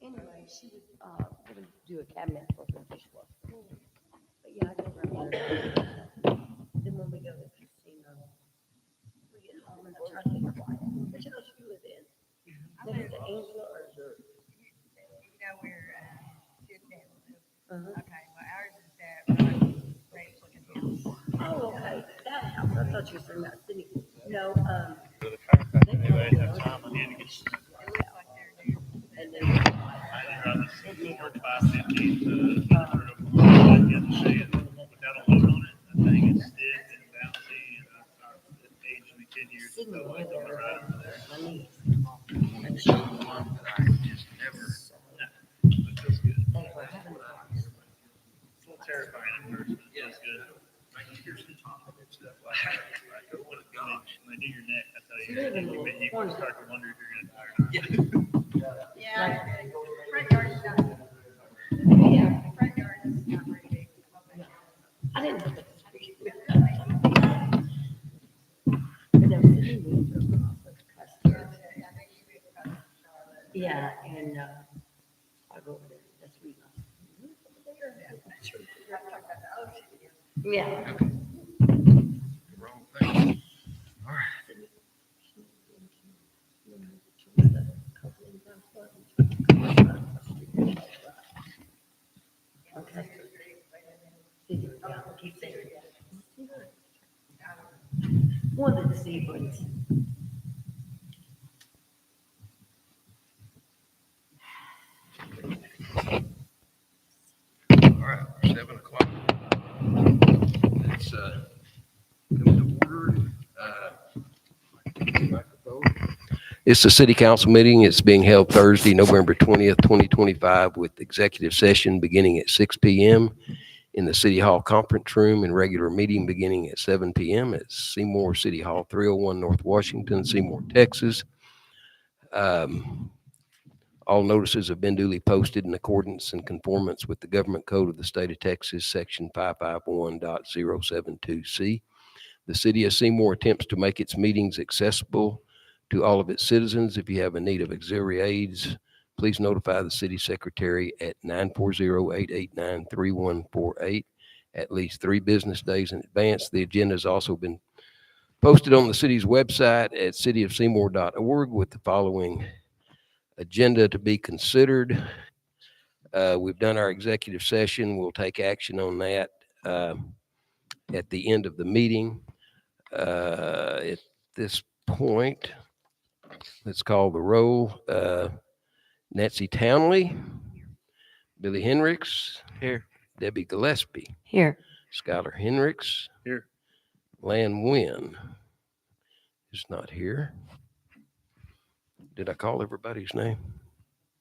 Anyway, she was going to do a cabinet for her dishwasher. But yeah, I told her about it. Then when we go to the casino, we get home and I try to be quiet. Which house you live in? Next to Angela or? You know where Sid Dale lives? Uh-huh. Okay, well, ours is that ranch looking house. Oh, okay, that house, I thought you were talking about Sydney. No, It looks like they're new. and then. Sydney lived there, my niece. And she, they were having a party. Terrifying at first, but it feels good. When they do your neck, I tell you can start to wonder if you're gonna die or not. Yeah, front yard is done. Yeah, Front yard is not very big. I didn't know that. But no, Sydney moved her off of Custer. I think she moved across to Charlotte. Yeah, and, I go over there, that's the reason. We're not talking about the ocean here. Yeah. Wrong thing. All right. Okay. Yeah, keep saying it. One of the sequence. All right, 7:00. Let's come to order. Microphone. It's the city council meeting. It's being held Thursday, November 20th, 2025, with executive session beginning at 6 p.m. in the City Hall conference room and regular meeting beginning at 7 p.m. at Seymour City Hall, 301 North Washington, Seymour, Texas. All notices have been duly posted in accordance and conformance with the government code of the state of Texas, section 551.072C. The city of Seymour attempts to make its meetings accessible to all of its citizens. If you have a need of auxiliary aids, please notify the city secretary at 940-889-3148 at least 3 business days in advance. The agenda has also been posted on the city's website at cityofseymour.org with the following agenda to be considered. We've done our executive session. We'll take action on that at the end of the meeting. At this point, let's call the roll. Nancy Townley, Billy Henricks. Here. Debbie Gillespie. Here. Skylar Henricks. Here. Lan Nguyen is not here. Did I call everybody's name?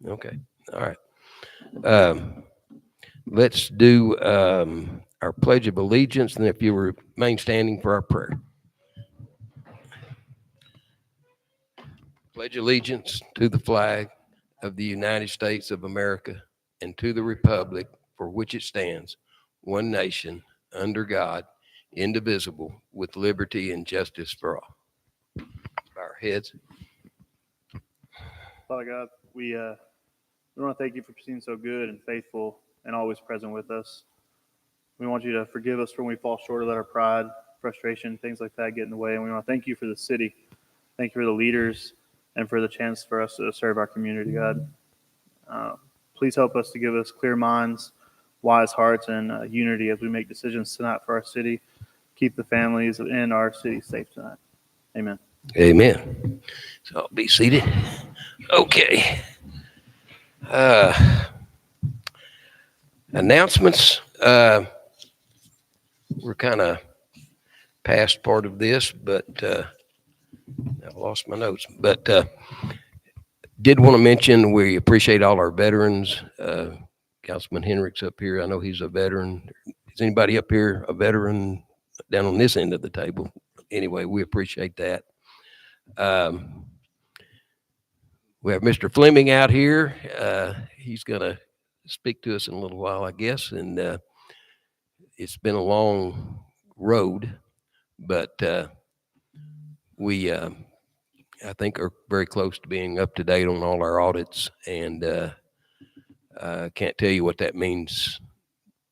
Okay. All right. Let's do our Pledge of Allegiance, and if you remain standing for our prayer. Pledge allegiance to the flag of the United States of America and to the republic for which it stands, one nation, under God, indivisible, with liberty and justice for all. Bow our heads. Father God, we want to thank you for being so good and faithful and always present with us. We want you to forgive us when we fall short of that, our pride, frustration, things like that get in the way. And we want to thank you for the city. Thank you for the leaders and for the chance for us to serve our community, God. Please help us to give us clear minds, wise hearts, and unity as we make decisions tonight for our city. Keep the families in our city safe tonight. Amen. Amen. So I'll be seated. Okay. Announcements. We're kind of past part of this, but I lost my notes. But did want to mention we appreciate all our veterans. Councilman Henricks up here, I know he's a veteran. Is anybody up here a veteran down on this end of the table? Anyway, we appreciate that. We have Mr. Fleming out here. He's going to speak to us in a little while, I guess. And it's been a long road, but we, I think, are very close to being up to date on all our audits, and I can't tell you what that means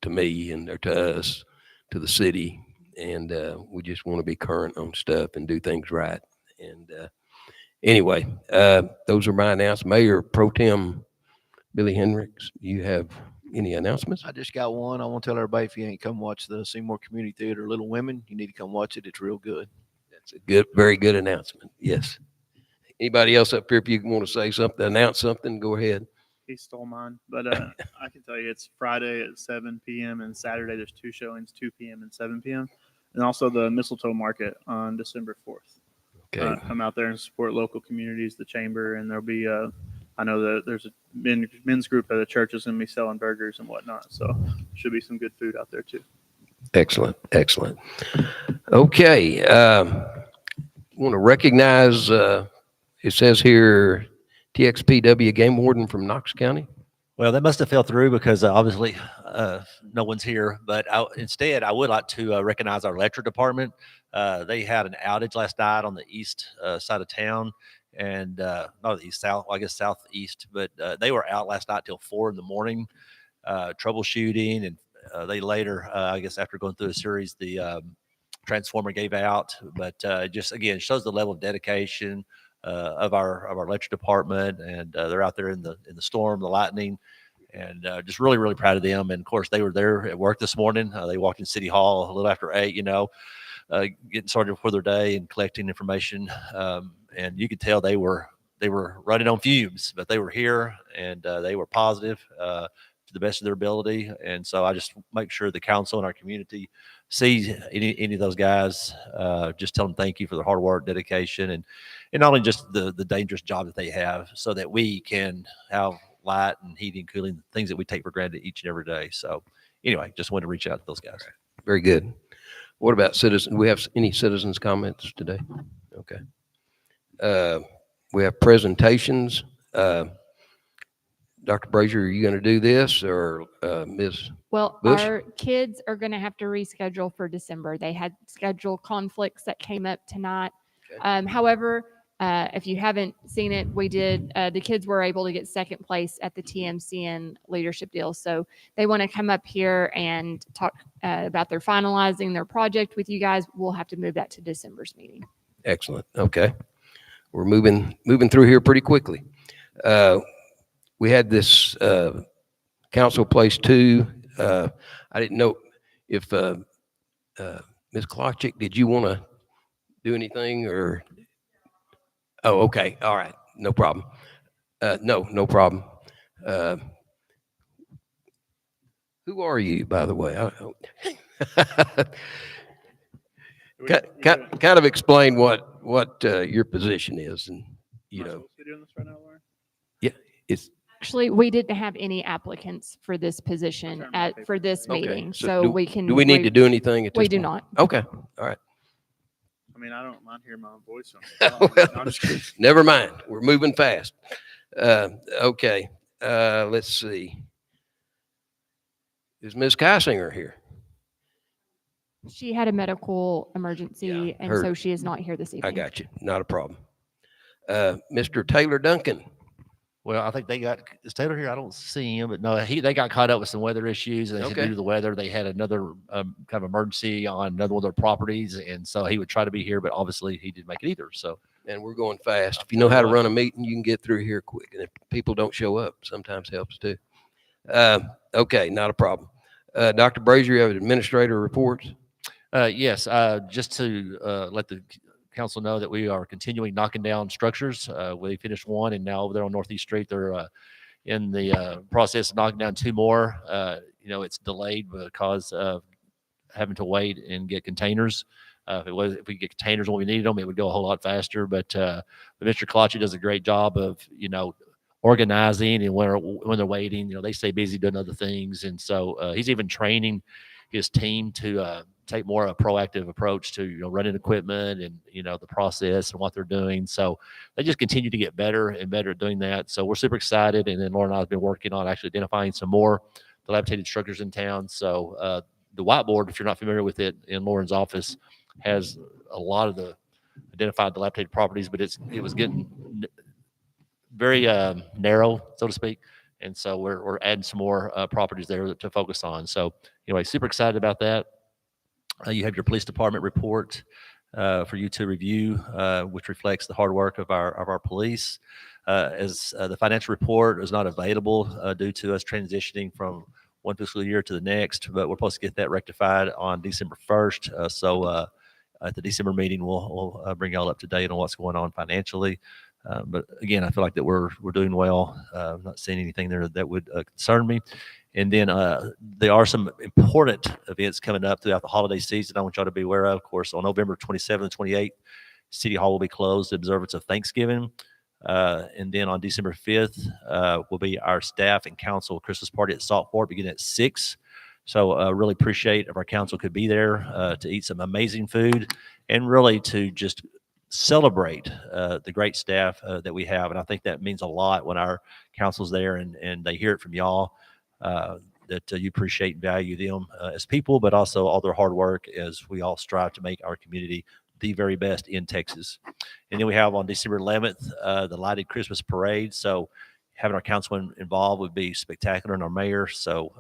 to me and or to us, to the city, and we just want to be current on stuff and do things right. And anyway, those are my announcements. Mayor Pro Tem Billy Hendricks, you have any announcements? I just got one. I want to tell everybody, if you ain't come watch the Seymour Community Theater Little Women, you need to come watch it. It's real good. That's a good, very good announcement. Yes. Anybody else up here, if you want to say something, announce something, go ahead. He stole mine, but I can tell you it's Friday at 7 p.m. and Saturday there's 2 showings, 2 p.m. and 7 p.m. And also the Mistletoe Market on December 4th. Okay. Come out there and support local communities, the chamber, and there'll be I know that there's a men's group at the church is going to be selling burgers and whatnot, so should be some good food out there too. Excellent. Excellent. Okay. Want to recognize, it says here, TXPW game warden from Knox County. Well, that must have fell through because obviously no one's here. But instead, I would like to recognize our electric department. They had an outage last night on the east side of town, and not the east south, well, I guess southeast. But they were out last night till 4 a.m. Troubleshooting, and they later, I guess, after going through a series, the transformer gave out. But just again shows the level of dedication of our electric department, and they're out there in the storm, the lightning, and just really, really proud of them. And of course, they were there at work this morning. They walked in City Hall a little after 8, getting started for their day and collecting information. And you could tell they were running on fumes, but they were here and they were positive to the best of their ability. And so I just make sure the council and our community sees any of those guys. Just tell them thank you for their hard work, dedication, and not only just the dangerous job that they have, so that we can have light and heating, cooling, things that we take for granted each and every day. So anyway, just wanted to reach out to those guys. Very good. What about citizens? Do we have any citizens comments today? Okay. We have presentations. Dr. Brazier, are you going to do this, or Ms. Well, Bush? our kids are going to have to reschedule for December. They had schedule conflicts that came up tonight. Okay. However, if you haven't seen it, we did, the kids were able to get second place at the TMCN leadership deal. So they want to come up here and talk about their finalizing their project with you guys. We'll have to move that to December's meeting. Excellent. Okay. We're moving through here pretty quickly. We had this council place 2. I didn't know if Ms. Klochik, did you want to do anything, or? Oh, okay. All right. No problem. No problem. Who are you, by the way? Kind of explain what your position is, and Am I supposed to be doing this right now, Lauren? it's Actually, we didn't have any applicants for this position Turn my for this okay. meeting. So So we can. do we need to do anything at this We do point? not. Okay. All right. I mean, I don't mind hearing my own voice. Well, I'm just kidding. Never mind. We're moving fast. Okay. Let's see. Is Ms. Kysinger here? She had a medical emergency, Yeah, and heard. so she is not here this evening. I got you. Not a problem. Mr. Taylor Duncan. Well, I think is Taylor here? I don't see him, but no, they got caught up with some weather issues, and they said Okay. due to the weather, they had another kind of emergency on another one of their properties, and so he would try to be here, but obviously he didn't make it either. So And we're going fast. If you know how to run a meeting, you can get through here quick. And if people don't show up, sometimes helps too. Okay, not a problem. Dr. Brazier, you have an administrator report? yes, just to let the council know that we are continuing knocking down structures. We finished one, and now over there on Northeast Street, they're in the process of knocking down 2 more. It's delayed because of having to wait and get containers. If we get containers when we needed them, it would go a whole lot faster. But Mr. Kalachi does a great job of organizing, and when they're waiting, they stay busy doing other things, and so he's even training his team to take more of a proactive approach to running equipment and the process and what they're doing. So they just continue to get better and better at doing that. So we're super excited. And then Laura and I have been working on actually identifying some more dilapidated structures in town. So the whiteboard, if you're not familiar with it, in Lauren's office, has a lot of the identified dilapidated properties, but it was getting very narrow, so to speak. And so we're adding some more properties there to focus on. So anyway, super excited about that. You have your police department report for you to review, which reflects the hard work of our police. As the financial report is not available due to us transitioning from one fiscal year to the next, but we're supposed to get that rectified on December 1st. So at the December meeting, we'll bring y'all up to date on what's going on financially. But again, I feel like that we're doing well. I'm not seeing anything there that would concern me. And then there are some important events coming up throughout the holiday season I want y'all to be aware of. Of course, on November 27th and 28th, City Hall will be closed in observance of Thanksgiving. And then on December 5th will be our staff and council Christmas party at Salt Fork beginning at 6. So really appreciate if our council could be there to eat some amazing food and really to just celebrate the great staff that we have. And I think that means a lot when our council's there and they hear it from y'all that you appreciate and value them as people, but also all their hard work as we all strive to make our community the very best in Texas. And then we have on December 11th, the lighted Christmas parade. So having our councilman involved would be spectacular, and our mayor. So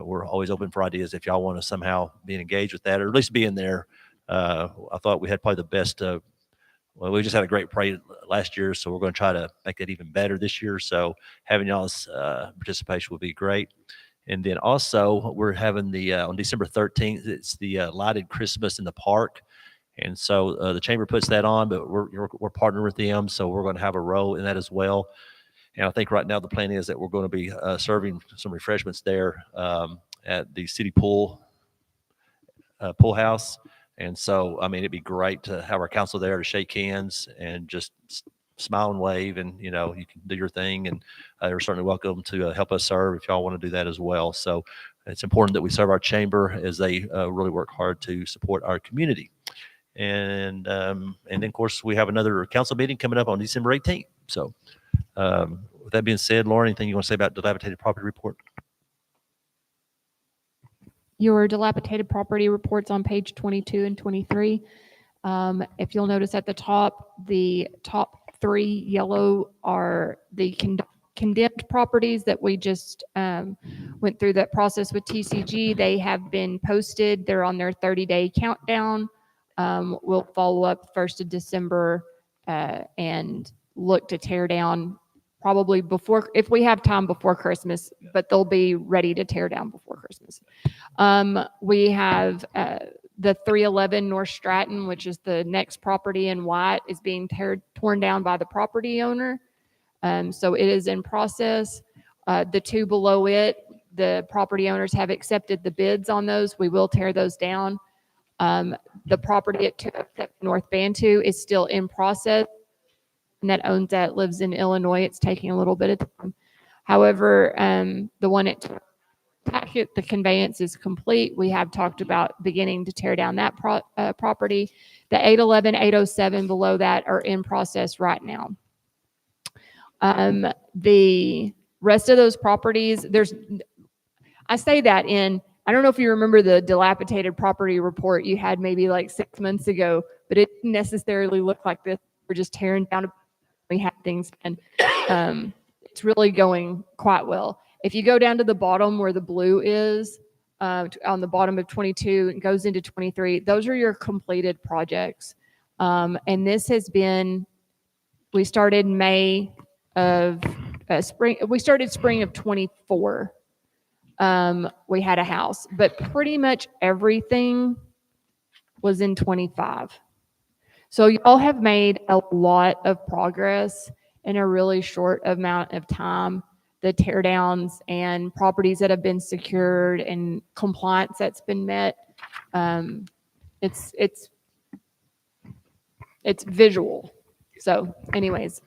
we're always open for ideas if y'all want to somehow be engaged with that, or at least be in there. I thought we had probably the best. Well, we just had a great parade last year, so we're going to try to make it even better this year. So having y'all's participation would be great. And then also we're having the on December 13th, it's the lighted Christmas in the park. And so the chamber puts that on, but we're partnering with them, so we're going to have a role in that as well. And I think right now the plan is that we're going to be serving some refreshments there at the city pool house. And so, I mean, it'd be great to have our council there to shake hands and just smile and wave, and, you know, you can do your thing, and you're certainly welcome to help us serve if y'all want to do that as well. So it's important that we serve our chamber as they really work hard to support our community. And then, of course, we have another council meeting coming up on December 18th. So with that being said, Lauren, anything you want to say about dilapidated property report? Your dilapidated property reports on page 22 and 23. If you'll notice at the top 3 yellow are the condemned properties that we just went through that process with TCG. They have been posted. They're on their 30-day countdown. We'll follow up 1st of December and look to tear down probably before, if we have time before Christmas, but they'll be ready to tear down before Christmas. We have the 311 North Stratton, which is the next property in white, is being torn down by the property owner. So it is in process. The 2 below it, the property owners have accepted the bids on those. We will tear those down. The property at 207 North Bantu is still in process. And that owns that lives in Illinois. It's taking a little bit of time. However, the one at Tackett, the conveyance is complete. We have talked about beginning to tear down that property. The 811, 807 below that are in process right now. The rest of those properties, I say that I don't know if you remember the dilapidated property report you had maybe like 6 months ago, but it didn't necessarily look like this. We're just tearing down. We have things, and it's really going quite well. If you go down to the bottom where the blue is, on the bottom of 22 and goes into 23, those are your completed projects. And this has been, we started May of spring of 24. We had a house, but pretty much everything was in 25. So y'all have made a lot of progress in a really short amount of time. The teardowns and properties that have been secured and compliance that's been met. It's visual. So anyways,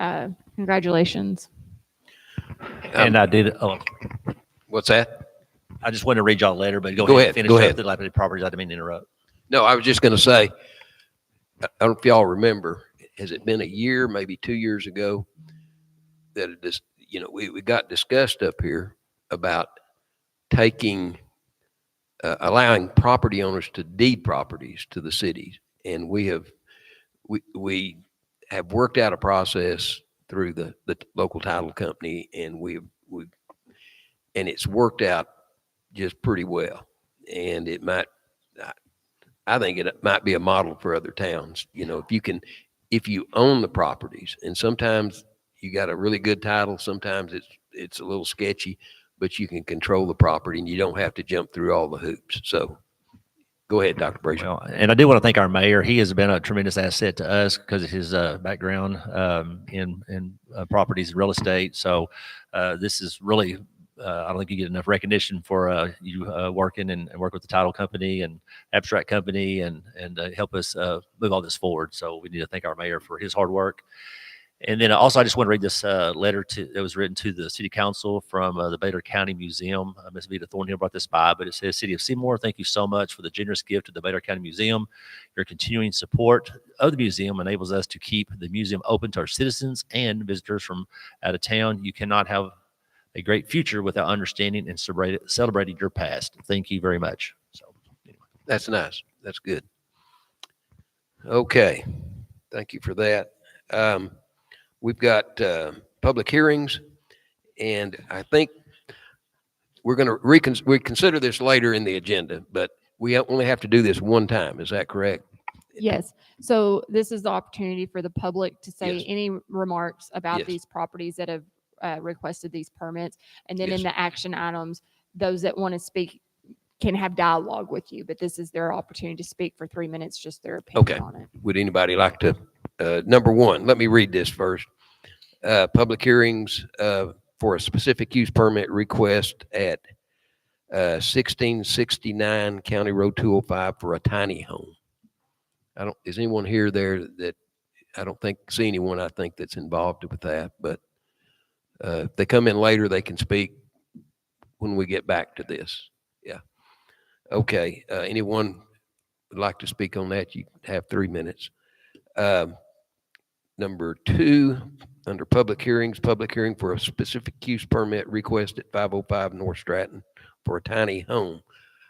congratulations. And I did. What's that? I just wanted to read y'all a letter, but go ahead. Finish Go up ahead. The dilapidated properties. I didn't mean to interrupt. No, I was just going to say, I don't know if y'all remember, has it been a year, maybe 2 years ago, that we got discussed up here about taking allowing property owners to deed properties to the cities. And we have worked out a process through the local title company, and and it's worked out just pretty well. And I think it might be a model for other towns. You know, if you own the properties, and sometimes you got a really good title, sometimes it's a little sketchy, but you can control the property and you don't have to jump through all the hoops. So go ahead, Dr. Brazier. Well, and I do want to thank our mayor. He has been a tremendous asset to us because of his background in properties and real estate. So this is really, I don't think you get enough recognition for you working and work with the title company and abstract company and help us move all this forward. So we need to thank our mayor for his hard work. And then also, I just want to read this letter that was written to the city council from the Baylor County Museum. Ms. Vita Thornhill brought this by, but it says, City of Seymour, thank you so much for the generous gift to the Baylor County Museum. Your continuing support of the museum enables us to keep the museum open to our citizens and visitors from out of town. You cannot have a great future without understanding and celebrating your past. Thank you very much. So anyway. That's nice. That's good. Okay. Thank you for that. We've got public hearings, and I think we're going to we consider this later in the agenda, but we only have to do this one time. Is that correct? Yes. So this is the opportunity for the public to say Yes. any remarks about Yes. these properties that have requested these permits. And then Yes. in the action items, those that want to speak can have dialogue with you, but this is their opportunity to speak for 3 minutes, just their opinion Okay. on it. Would anybody like to, number one, let me read this first. Public hearings for a specific use permit request at 1669 County Road 205 for a tiny home. Is anyone here there that I don't see anyone I think that's involved with that, but if they come in later, they can speak when we get back to this. Yeah. Okay. Anyone would like to speak on that? You have 3 minutes. Number two, under public hearings, public hearing for a specific use permit request at 505 North Stratton for a tiny home.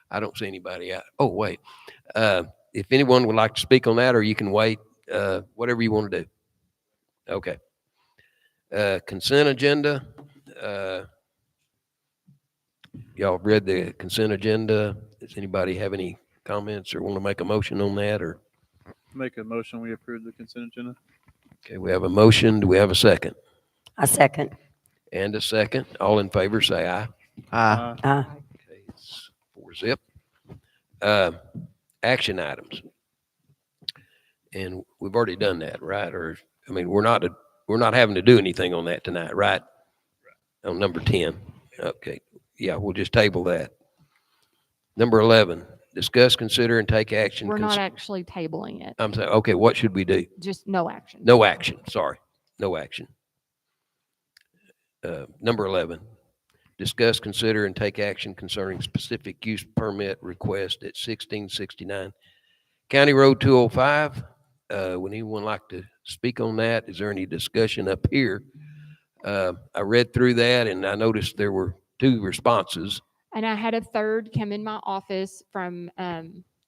I don't see anybody out. Oh, wait. If anyone would like to speak on that, or you can wait, whatever you want to do. Okay. Consent agenda. Y'all read the consent agenda. Does anybody have any comments or want to make a motion on that, or? Make a motion, we approve the consent agenda. Okay, we have a motion. Do we have a second? A second. And a second. All in favor, say aye. Okay, it's 4-0. Action items. And we've already done that, right? Or, I mean, we're not having to do anything on that tonight, right? On number 10. Okay. Yeah, we'll just table that. Number 11, discuss, consider, and take action. We're not actually tabling it, I'm saying, okay, what should we do? just no action. No action, sorry, no action. Number 11, discuss, consider, and take action concerning specific use permit request at 1669 County Road 205. Would anyone like to speak on that? Is there any discussion up here? I read through that and I noticed there were 2 responses. And I had a third come in my office from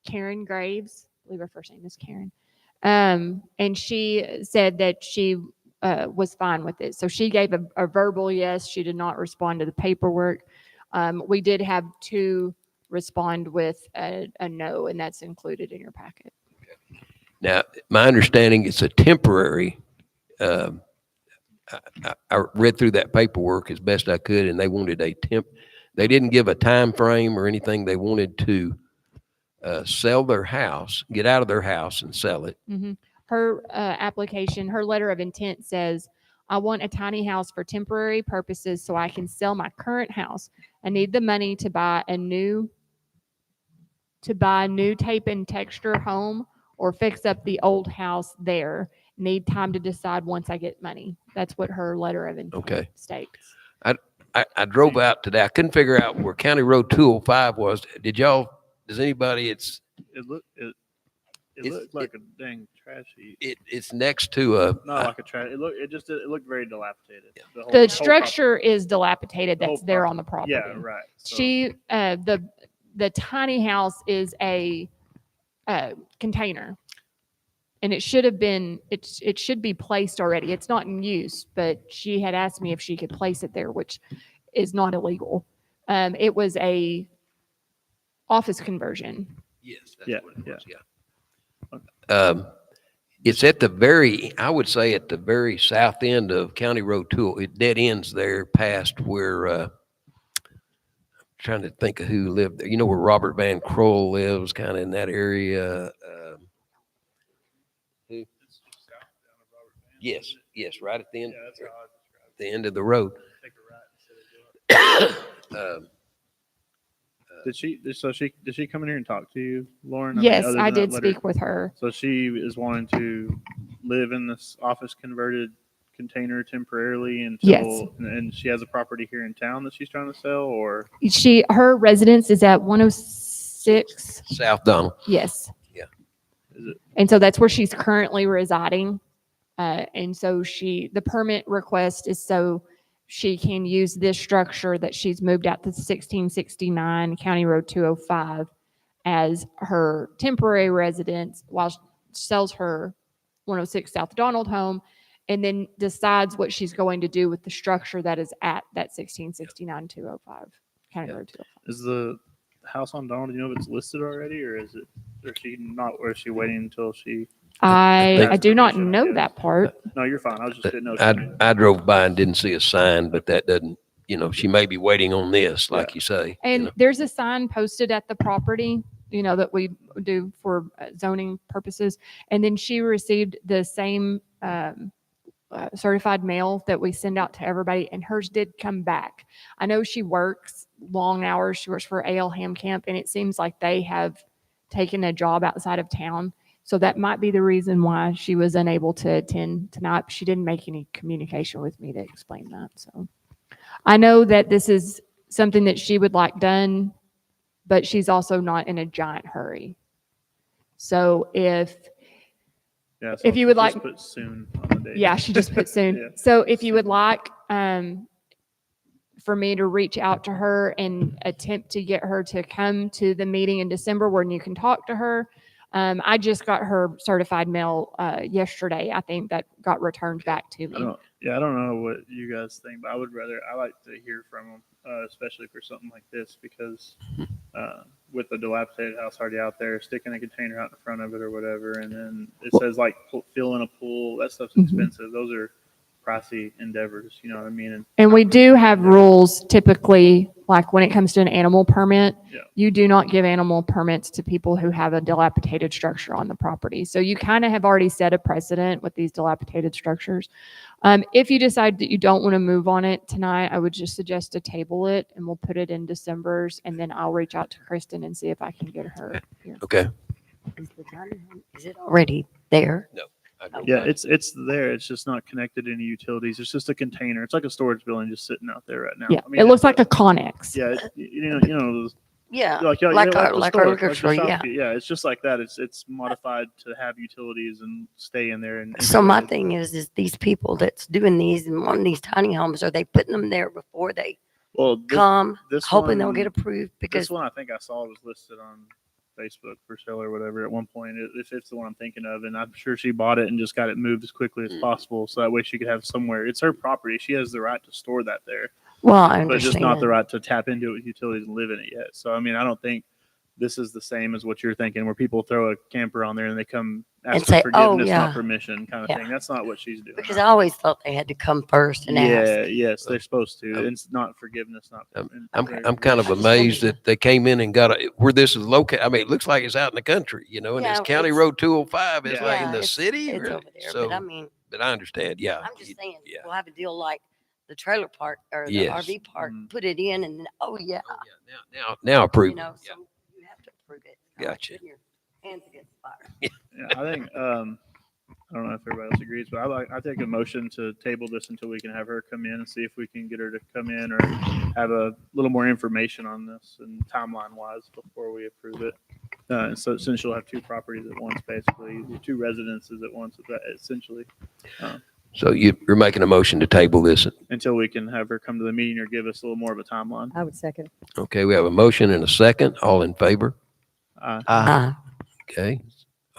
Karen Graves. I believe her first name is Karen. And she said that she was fine with it. So she gave a verbal yes. She did not respond to the paperwork. We did have 2 respond with a no, and that's included in your packet. Now, my understanding it's a temporary, I read through that paperwork as best I could, and they wanted they didn't give a time frame or anything. They wanted to sell their house, get out of their house and sell it. Mm-hmm. Her application, her letter of intent says, I want a tiny house for temporary purposes so I can sell my current house. I need the money to buy a new tape and texture home or fix up the old house there. Need time to decide once I get money. That's what her letter of intent states. I drove out today. I couldn't figure out where County Road 205 was. Does anybody, It looked like a dang trash heap. it's next to Not like a trash. It looked very dilapidated. The whole structure is dilapidated The whole that's there property. on the property. Yeah, right. So, She, the tiny house is a container. And it should have been, it should be placed already. It's not in use, but she had asked me if she could place it there, which is not illegal. It was a office conversion. Yes. Yeah, what it yeah. was, It's at the very, I would say at the very south end of County Road 2. It dead ends there past where, trying to think of who lived there. You know where Robert Van Kroll lives, kind of in that area. Who? Yes, right at the end, the end of the road. Did she come in here and talk to you, Lauren? mean, Yes, other than I that did letter? speak with her. So she is wanting to live in this office converted container temporarily until, Yes. and she has a property here in town that she's trying to sell, or Her residence is at 106. South Donald. Yes. Yeah. is it? And so that's where she's currently residing. And so the permit request is so she can use this structure that she's moved out to 1669 County Road 205 as her temporary residence while she sells her 106 South Donald home, and then decides what she's going to do with the structure that is at that 1669 205 County Yeah. Road 205. Is the house on Donald? Do you know if it's listed already, or is it? Or is she not? Or is she waiting until she? I do not Permission, I know guess. that part. No, you're fine. I was just didn't know. If she knew. I drove by and didn't see a sign, but that doesn't, she may be waiting on this, like you say. And there's a sign posted at the property, that we do for zoning purposes. And then she received the same certified mail that we send out to everybody, and hers did come back. I know she works long hours. She works for AL Ham Camp, and it seems like they have taken a job outside of town. So that might be the reason why she was unable to attend tonight. She didn't make any communication with me to explain that. So I know that this is something that she would like done, but she's also not in a giant hurry. So if you would like, put soon on the date. yeah, she just put soon. Yeah. So if you would like for me to reach out to her and attempt to get her to come to the meeting in December when you can talk to her. I just got her certified mail yesterday. I think that got returned back to I me. don't know what you guys think, but I like to hear from them, especially for something like this, because with the dilapidated house already out there, sticking a container out in front of it or whatever, and then it says like fill in a pool, that stuff's Mhm. expensive. Those are pricey endeavors, you know what I mean? And we do have rules typically, like when it comes to an animal permit, Yeah. you do not give animal permits to people who have a dilapidated structure on the property. So you kind of have already set a precedent with these dilapidated structures. If you decide that you don't want to move on it tonight, I would just suggest to table it, and we'll put it in December's, and then I'll reach out to Kristen and see if I can get her here. Okay. Is it already there? I drove Yeah, by. it's there. It's just not connected to any utilities. It's just a container. It's like a storage building just sitting out there right now. Yeah, I mean, it looks like a Connex. yeah, you know, those Yeah, like like the our store, liquor the store, yeah. shop, yeah. It's just like that. It's modified to have utilities and stay in there. And So my insulated. thing is these people that's doing these and wanting these tiny homes, are they putting them there before they well, come, this hoping they'll one- get approved? This Because one I think I saw was listed on Facebook for sale or whatever at one point. If it's the one I'm thinking of, and I'm sure she bought it and just got it moved as quickly as possible, so that way she could have somewhere. It's her property. She has the right to store that there, well, I but understand. just not the right to tap into it with utilities and live in it yet. So I mean, I don't think this is the same as what you're thinking, where people throw a camper on there and they come ask And for say, "Oh, forgiveness, yeah. not permission," kind of Yeah. thing. That's not what she's doing. Because I always thought they had to come first and yeah, ask. yes, they're supposed to. Um, It's not forgiveness, not. I'm kind of amazed that they came in and got where this is located. I mean, it looks like it's out in the country, and Yeah, it's County it's- Road 205. It's Yeah. like in Yeah, the city. It's really? over there, So, but I mean, but I understand. Yeah. I'm just saying, yeah. we'll have a deal like the trailer park or the Yes. RV park, Mm. put it in, and then, oh yeah, Oh, yeah. Now approve. you know, Yeah. so you have to approve it. Not Gotcha. putting your hands against the fire. Yeah, I think I don't know if everybody else agrees, but I take a motion to table this until we can have her come in and see if we can get her to come in or have a little more information on this and timeline wise before we approve it. So since you'll have two properties at once, basically two residences at once, essentially. So you're making a motion to table this. until we can have her come to the meeting or give us a little more of a timeline. I would second. Okay, we have a motion and a second. All in favor? Okay.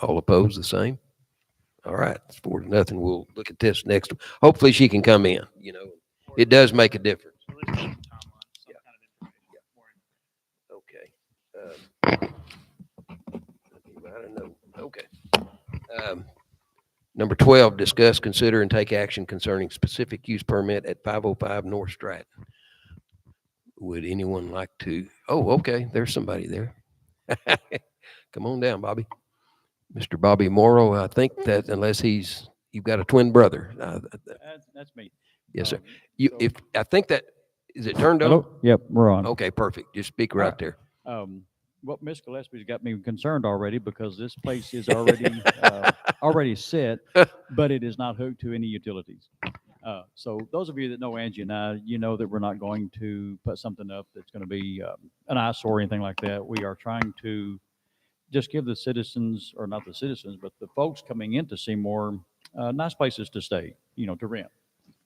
All opposed, the same? All right, it's 4-0. We'll look at this next. Hopefully she can come in, you know. It does make a difference. Okay. I don't know. Okay. Number 12, discuss, consider, and take action concerning specific use permit at 505 North Stratton. Would anyone like to? Oh, okay, there's somebody there. Come on down, Bobby. Mr. Bobby Morrow, I think that unless you've got a twin brother. That's me. Yes, sir. So- I think that, is it turned on? Hello? Yep, we're on. Okay, perfect. Just speak right there. What Ms. Gillespie's got me concerned already because this place is already, already set, but it is not hooked to any utilities. So those of you that know Angie and I, you know that we're not going to put something up that's going to be an eyesore or anything like that. We are trying to just give the citizens, or not the citizens, but the folks coming into Seymour, nice places to stay, you know, to rent.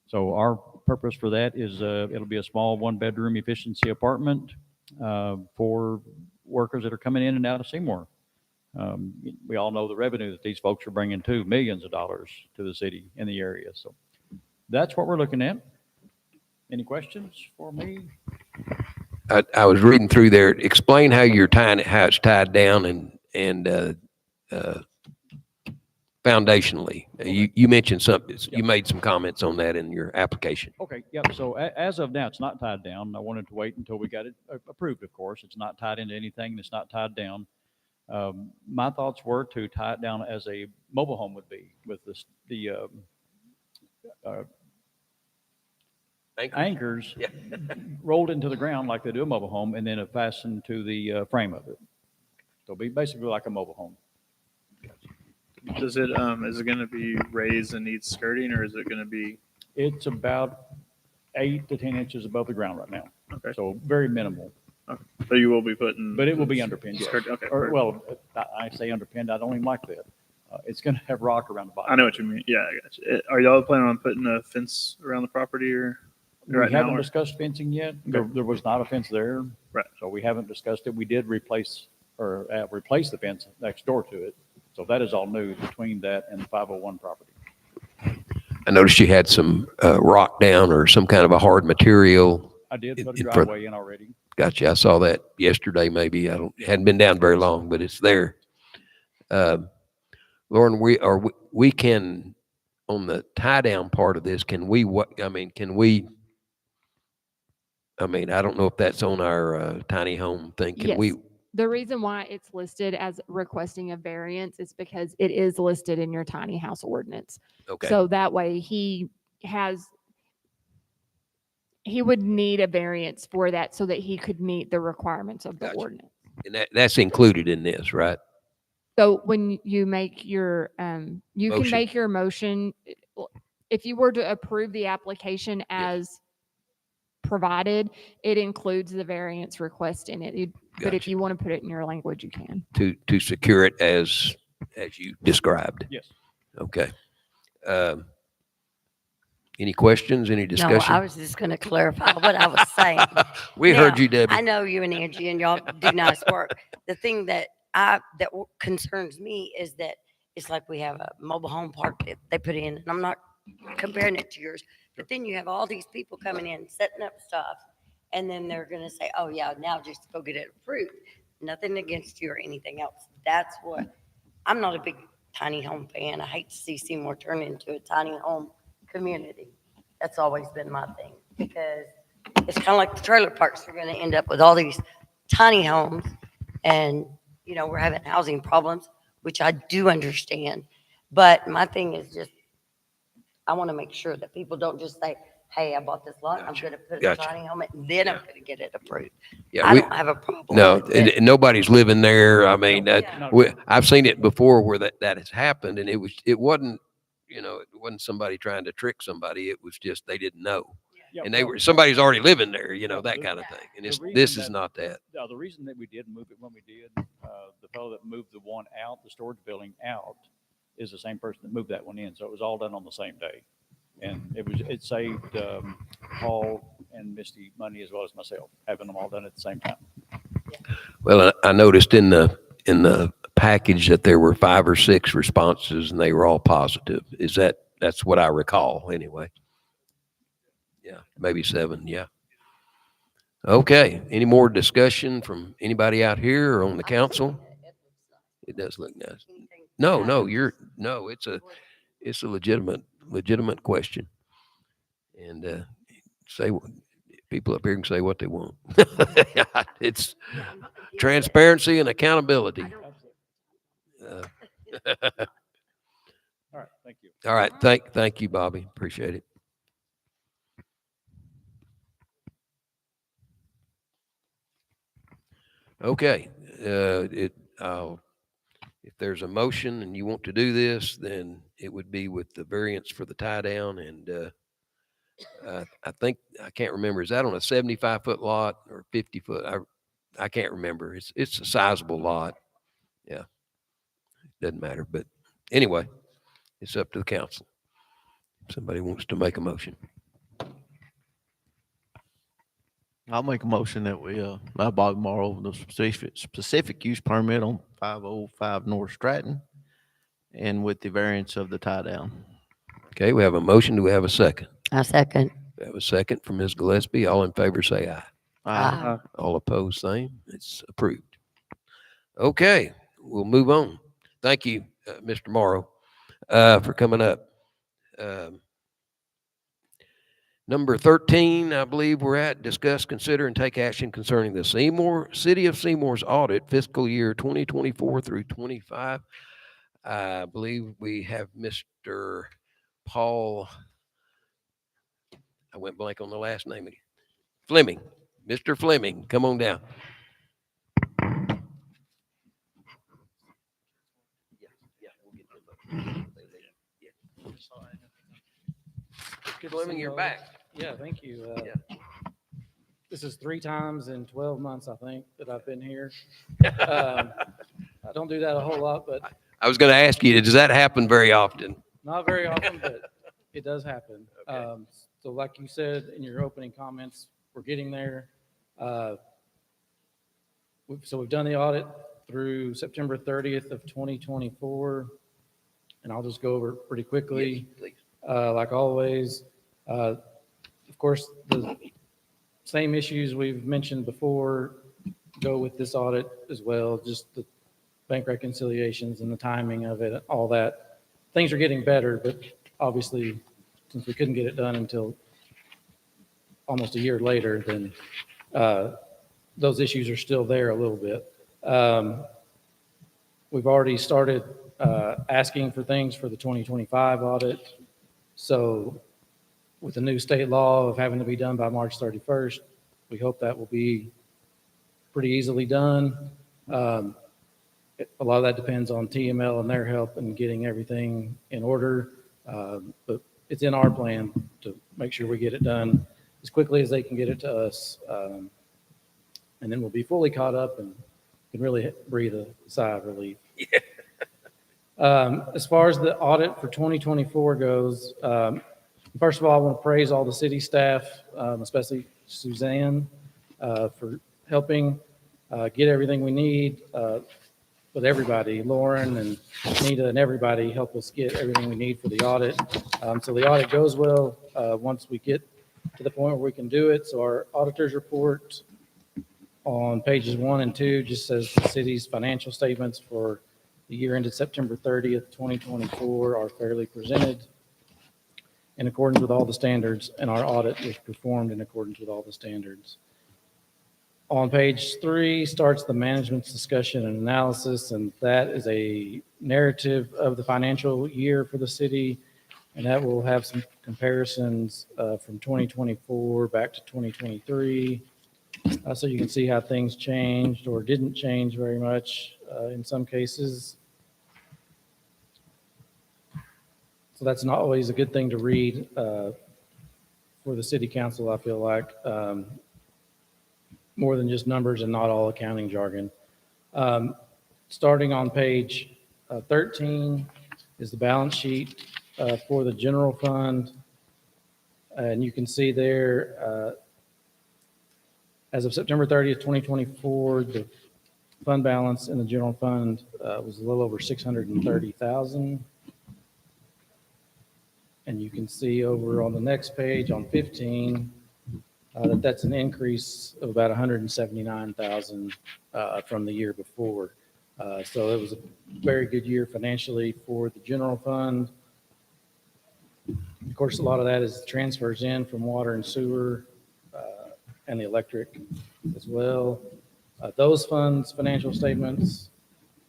So our purpose for that is it'll be a small 1-bedroom efficiency apartment for workers that are coming in and out of Seymour. We all know the revenue that these folks are bringing to millions of dollars to the city in the area. So that's what we're looking at. Any questions for me? I was reading through there. Explain how you're tying it, how it's tied down and foundationally. You mentioned something, you made some comments on that in your application. Okay, yep. So as of now, it's not tied down. I wanted to wait until we got it approved, of course. It's not tied into anything. And it's not tied down. My thoughts were to tie it down as a mobile home would be with the anchors Yeah. rolled into the ground like they do a mobile home, and then fastened to the frame of it. So it'll be basically like a mobile home. Does it, is it gonna be raised and needs skirting, or is it gonna be, It's about 8 to 10 inches above the ground right now. okay, So very minimal, so you will be putting. but it will be underpinned. Yes. Skirt, okay. Or, perfect. well, I say underpinned. I don't even like that. It's going to have rock around the bottom. I know what you mean. Yeah, I got you. Are y'all planning on putting a fence around the property or? We right now, haven't or- discussed fencing yet. Okay. There was not a fence there. Right. So we haven't discussed it. We did replace the fence next door to it. So that is all new between that and the 501 property. I noticed you had some rock down or some kind of a hard material. I did put a in front- driveway in already. Gotcha. I saw that yesterday, maybe. Hadn't been down very long, but it's there. Lauren, we can, on the tie down part of this, I don't know if that's on our tiny home thing. Can we? Yes. The reason why it's listed as requesting a variance is because it is listed in your tiny house ordinance. Okay. So that way he would need a variance for that so that he could meet the requirements of the Gotcha. ordinance. And that's included in this, right? So when you make your, you can Motion. make your motion, if you were to approve the application as provided, it includes the variance request in it. But if Gotcha. you want to put it in your language, you can. To secure it as you described. Yes. Okay. Any questions, any No, discussion? I was just going to clarify what I was saying. We heard Now, you, Debbie. I know you and Angie and y'all do nice work. The thing that concerns me is that it's like we have a mobile home park that they put in, and I'm not comparing it to yours, but then you have all these people coming in, setting up stuff, and then they're going to say, oh yeah, now just go get it approved. Nothing against you or anything else. That's what, I'm not a big tiny home fan. I hate to see Seymour turn into a tiny home community. That's always been my thing, because it's kind of like the trailer parks. We're going to end up with all these tiny homes, and you know, we're having housing problems, which I do understand. But my thing is just, I want to make sure that people don't just say, hey, I bought this lot, I'm going to put a Gotcha. tiny home, and then I'm going to get it approved. Yeah, I don't have a problem. no, with it. and nobody's living there. I mean, Yeah. I've seen it before where that has happened, and it wasn't, it wasn't somebody trying to trick somebody. It was just, they didn't know. Yeah, And they well, were, somebody's already living there, Yeah, that kind of thing. And the this reason is that- not that. The reason that we did move it when we did, the fellow that moved the one out, the storage building out, is the same person that moved that one in. So it was all done on the same day. And it saved Paul and Misty money as well as myself, having them all done at the same time. Well, I noticed in the package that there were 5 or 6 responses and they were all positive. That's what I recall anyway. Yeah, maybe 7. Yeah. Okay. Any more discussion from anybody out here or on the council? It does look nice. No, it's a legitimate question. And people up here can say what they want. It's transparency and accountability. All right, thank you. All right. Thank you, Bobby. Appreciate it. Okay. If there's a motion and you want to do this, then it would be with the variance for the tie down. And I think, I can't remember, is that on a 75-foot lot or 50-foot? I can't remember. It's a sizable lot. Yeah. Doesn't matter. But anyway, it's up to the council. If somebody wants to make a motion. I'll make a motion that we allow Bogmar the specific use permit on 505 North Stratton and with the variance of the tie down. Okay, we have a motion. Do we have a second? I second. We have a second from Ms. Gillespie. All in favor say aye. Aye. All opposed, same. It's approved. Okay, we'll move on. Thank you, Mr. Morrow, for coming up. Number 13, I believe we're at, discuss, consider, and take action concerning the City of Seymour's audit fiscal year 2024 through 25. I believe we have Mr. Paul, I went blank on the last name again, Fleming. Mr. Fleming, come on down. Good to Fleming, see you're y'all. back. Yeah, thank you. Yeah. This is 3 times in 12 months, I think, that I've been here. I don't do that a whole lot, but I was going to ask you, does that happen very often? not very often, but it does happen. Okay. So like you said in your opening comments, we're getting there. So we've done the audit through September 30th of 2024, and I'll just go over it pretty quickly. Yes, please. Like always. Of course, the same issues we've mentioned before go with this audit as well, just the bank reconciliations and the timing of it, all that. Things are getting better, but obviously, since we couldn't get it done until almost a year later, then those issues are still there a little bit. We've already started asking for things for the 2025 audit. So with the new state law of having to be done by March 31st, we hope that will be pretty easily done. A lot of that depends on TML and their help in getting everything in order. But it's in our plan to make sure we get it done as quickly as they can get it to us. And then we'll be fully caught up and can really breathe a sigh of relief. As far as the audit for 2024 goes, first of all, I want to praise all the city staff, especially Suzanne, for helping get everything we need with everybody. Lauren and Nita and everybody help us get everything we need for the audit. So the audit goes well once we get to the point where we can do it. So our auditor's report on pages 1 and 2 just says the city's financial statements for the year ended September 30th, 2024 are fairly presented in accordance with all the standards, and our audit was performed in accordance with all the standards. On page 3 starts the management's discussion and analysis, and that is a narrative of the financial year for the city, and that will have some comparisons from 2024 back to 2023. So you can see how things changed or didn't change very much in some cases. So that's not always a good thing to read for the city council, I feel like, more than just numbers and not all accounting jargon. Starting on page 13 is the balance sheet for the general fund. And you can see there, as of September 30th, 2024, the fund balance in the general fund was a little over 630,000. And you can see over on the next page on 15, that's an increase of about 179,000 from the year before. So it was a very good year financially for the general fund. Of course, a lot of that is transfers in from water and sewer and the electric as well. Those funds financial statements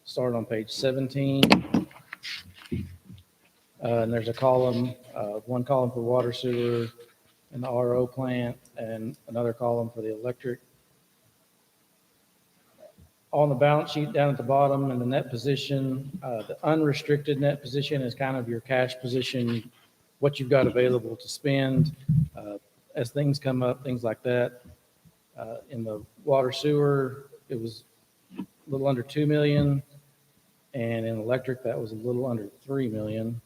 start on page 17. And there's a column, one column for water, sewer, and the RO plant, and another column for the electric. On the balance sheet down at the bottom in the net position, the unrestricted net position is kind of your cash position, what you've got available to spend as things come up, things like that. In the water sewer, it was a little under 2 million, and in electric, that was a little under 3 million.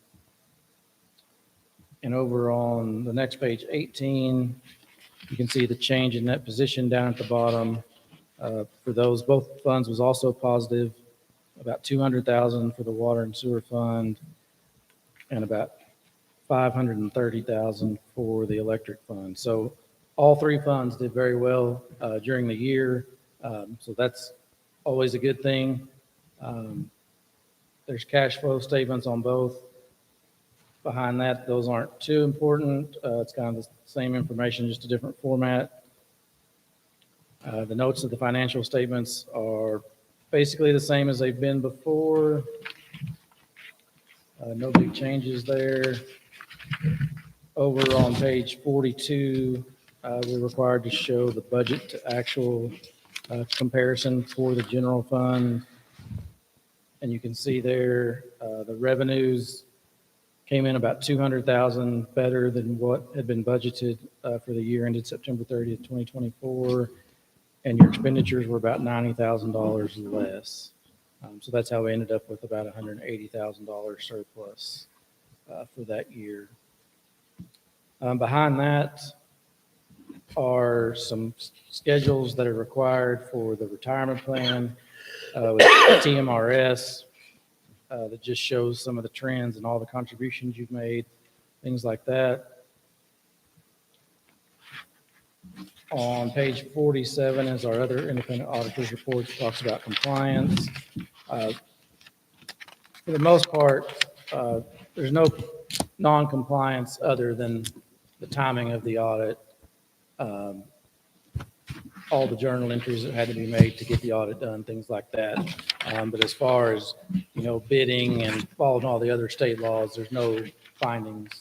And over on the next page, 18, you can see the change in that position down at the bottom. For those, both funds was also positive, about 200,000 for the water and sewer fund, and about 530,000 for the electric fund. So all three funds did very well during the year. So that's always a good thing. There's cash flow statements on both. Behind that, those aren't too important. It's kind of the same information, just a different format. The notes of the financial statements are basically the same as they've been before. No big changes there. Over on page 42, we're required to show the budget to actual comparison for the general fund. And you can see there, the revenues came in about 200,000 better than what had been budgeted for the year ended September 30th, 2024. And your expenditures were about $90,000 less. So that's how we ended up with about $180,000 surplus for that year. Behind that are some schedules that are required for the retirement plan with TMRS. That just shows some of the trends and all the contributions you've made, things like that. On page 47 is our other independent auditor's report that talks about compliance. For the most part, there's no non-compliance other than the timing of the audit. All the journal entries that had to be made to get the audit done, things like that. But as far as, bidding and following all the other state laws, there's no findings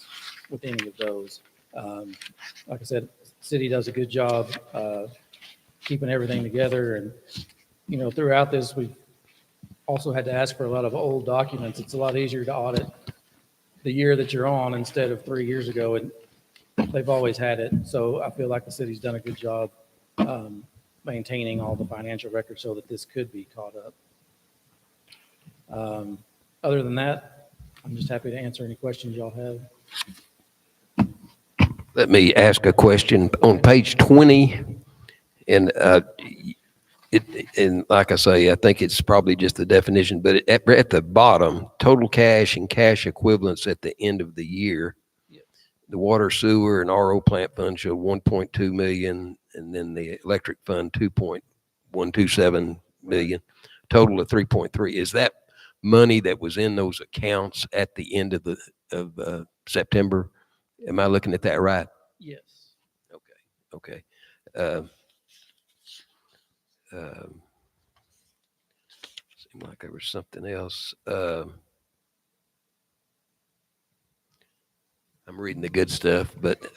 with any of those. Like I said, the city does a good job keeping everything together. And, throughout this, we've also had to ask for a lot of old documents. It's a lot easier to audit the year that you're on instead of 3 years ago. And they've always had it. So I feel like the city's done a good job maintaining all the financial records so that this could be caught up. Other than that, I'm just happy to answer any questions y'all have. Let me ask a question. On page 20, and and like I say, I think it's probably just the definition, but at the bottom, total cash and cash equivalents at the end of the year, the water, sewer, and RO plant fund show 1.2 million, and then the electric fund 2.127 million, total of 3.3. Is that money that was in those accounts at the end of September? Am I looking at that right? Yes. Okay. Seemed like there was something else. I'm reading the good stuff, but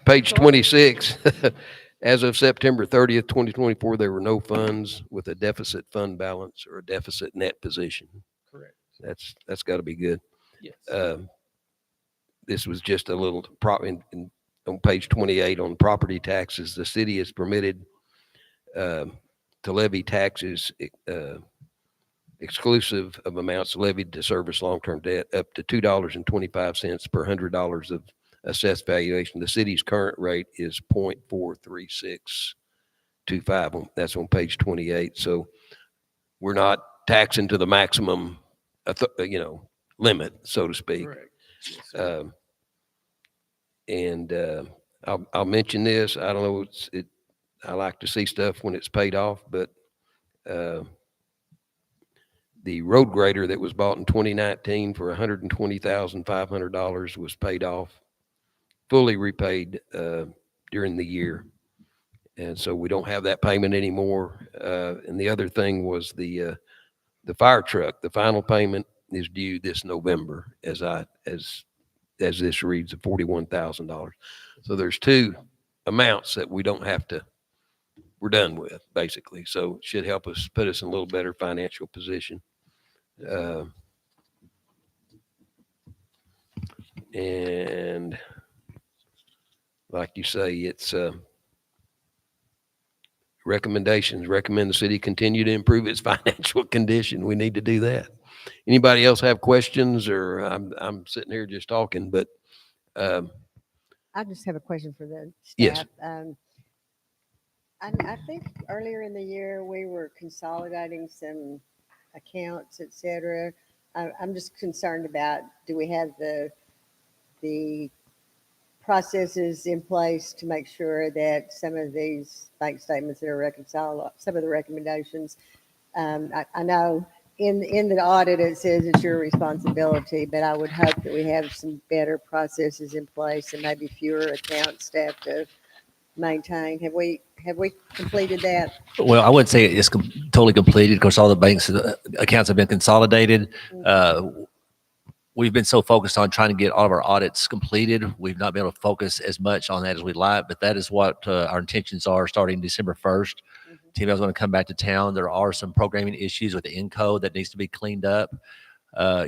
page 26, as of September 30th, 2024, there were no funds with a deficit fund balance or a deficit net position. Correct. That's got to be good. Yes. This was just a little on page 28 on property taxes. The city is permitted to levy taxes exclusive of amounts levied to service long-term debt up to $2.25 per $100 of assessed valuation. The city's current rate is 0.43625. That's on page 28. So we're not taxing to the maximum, limit, so to speak. Correct. Yes, sir. And I'll mention this. I don't know. I like to see stuff when it's paid off, but the road grader that was bought in 2019 for $120,500 was paid off, fully repaid during the year. And so we don't have that payment anymore. And the other thing was the fire truck. The final payment is due this November, as this reads, of $41,000. So there's two amounts that we don't have to. We're done with, basically. So it should help us, put us in a little better financial position. And like you say, it's recommendations. Recommend the city continue to improve its financial condition. We need to do that. Anybody else have questions? Or I'm sitting here just talking, but I just have a question for the Yes. staff. I think earlier in the year, we were consolidating some accounts, et cetera. I'm just concerned about, do we have the processes in place to make sure that some of these bank statements that are reconciled, some of the recommendations, I know in the audit, it says it's your responsibility, but I would hope that we have some better processes in place and maybe fewer account staff to maintain. Have we completed that? Well, I wouldn't say it's totally completed. Of course, all the banks' accounts have been consolidated. We've been so focused on trying to get all of our audits completed. We've not been able to focus as much on that as we'd like, but that is what our intentions are starting December 1st. TVL is going to come back to town. There are some programming issues with the encode that needs to be cleaned up.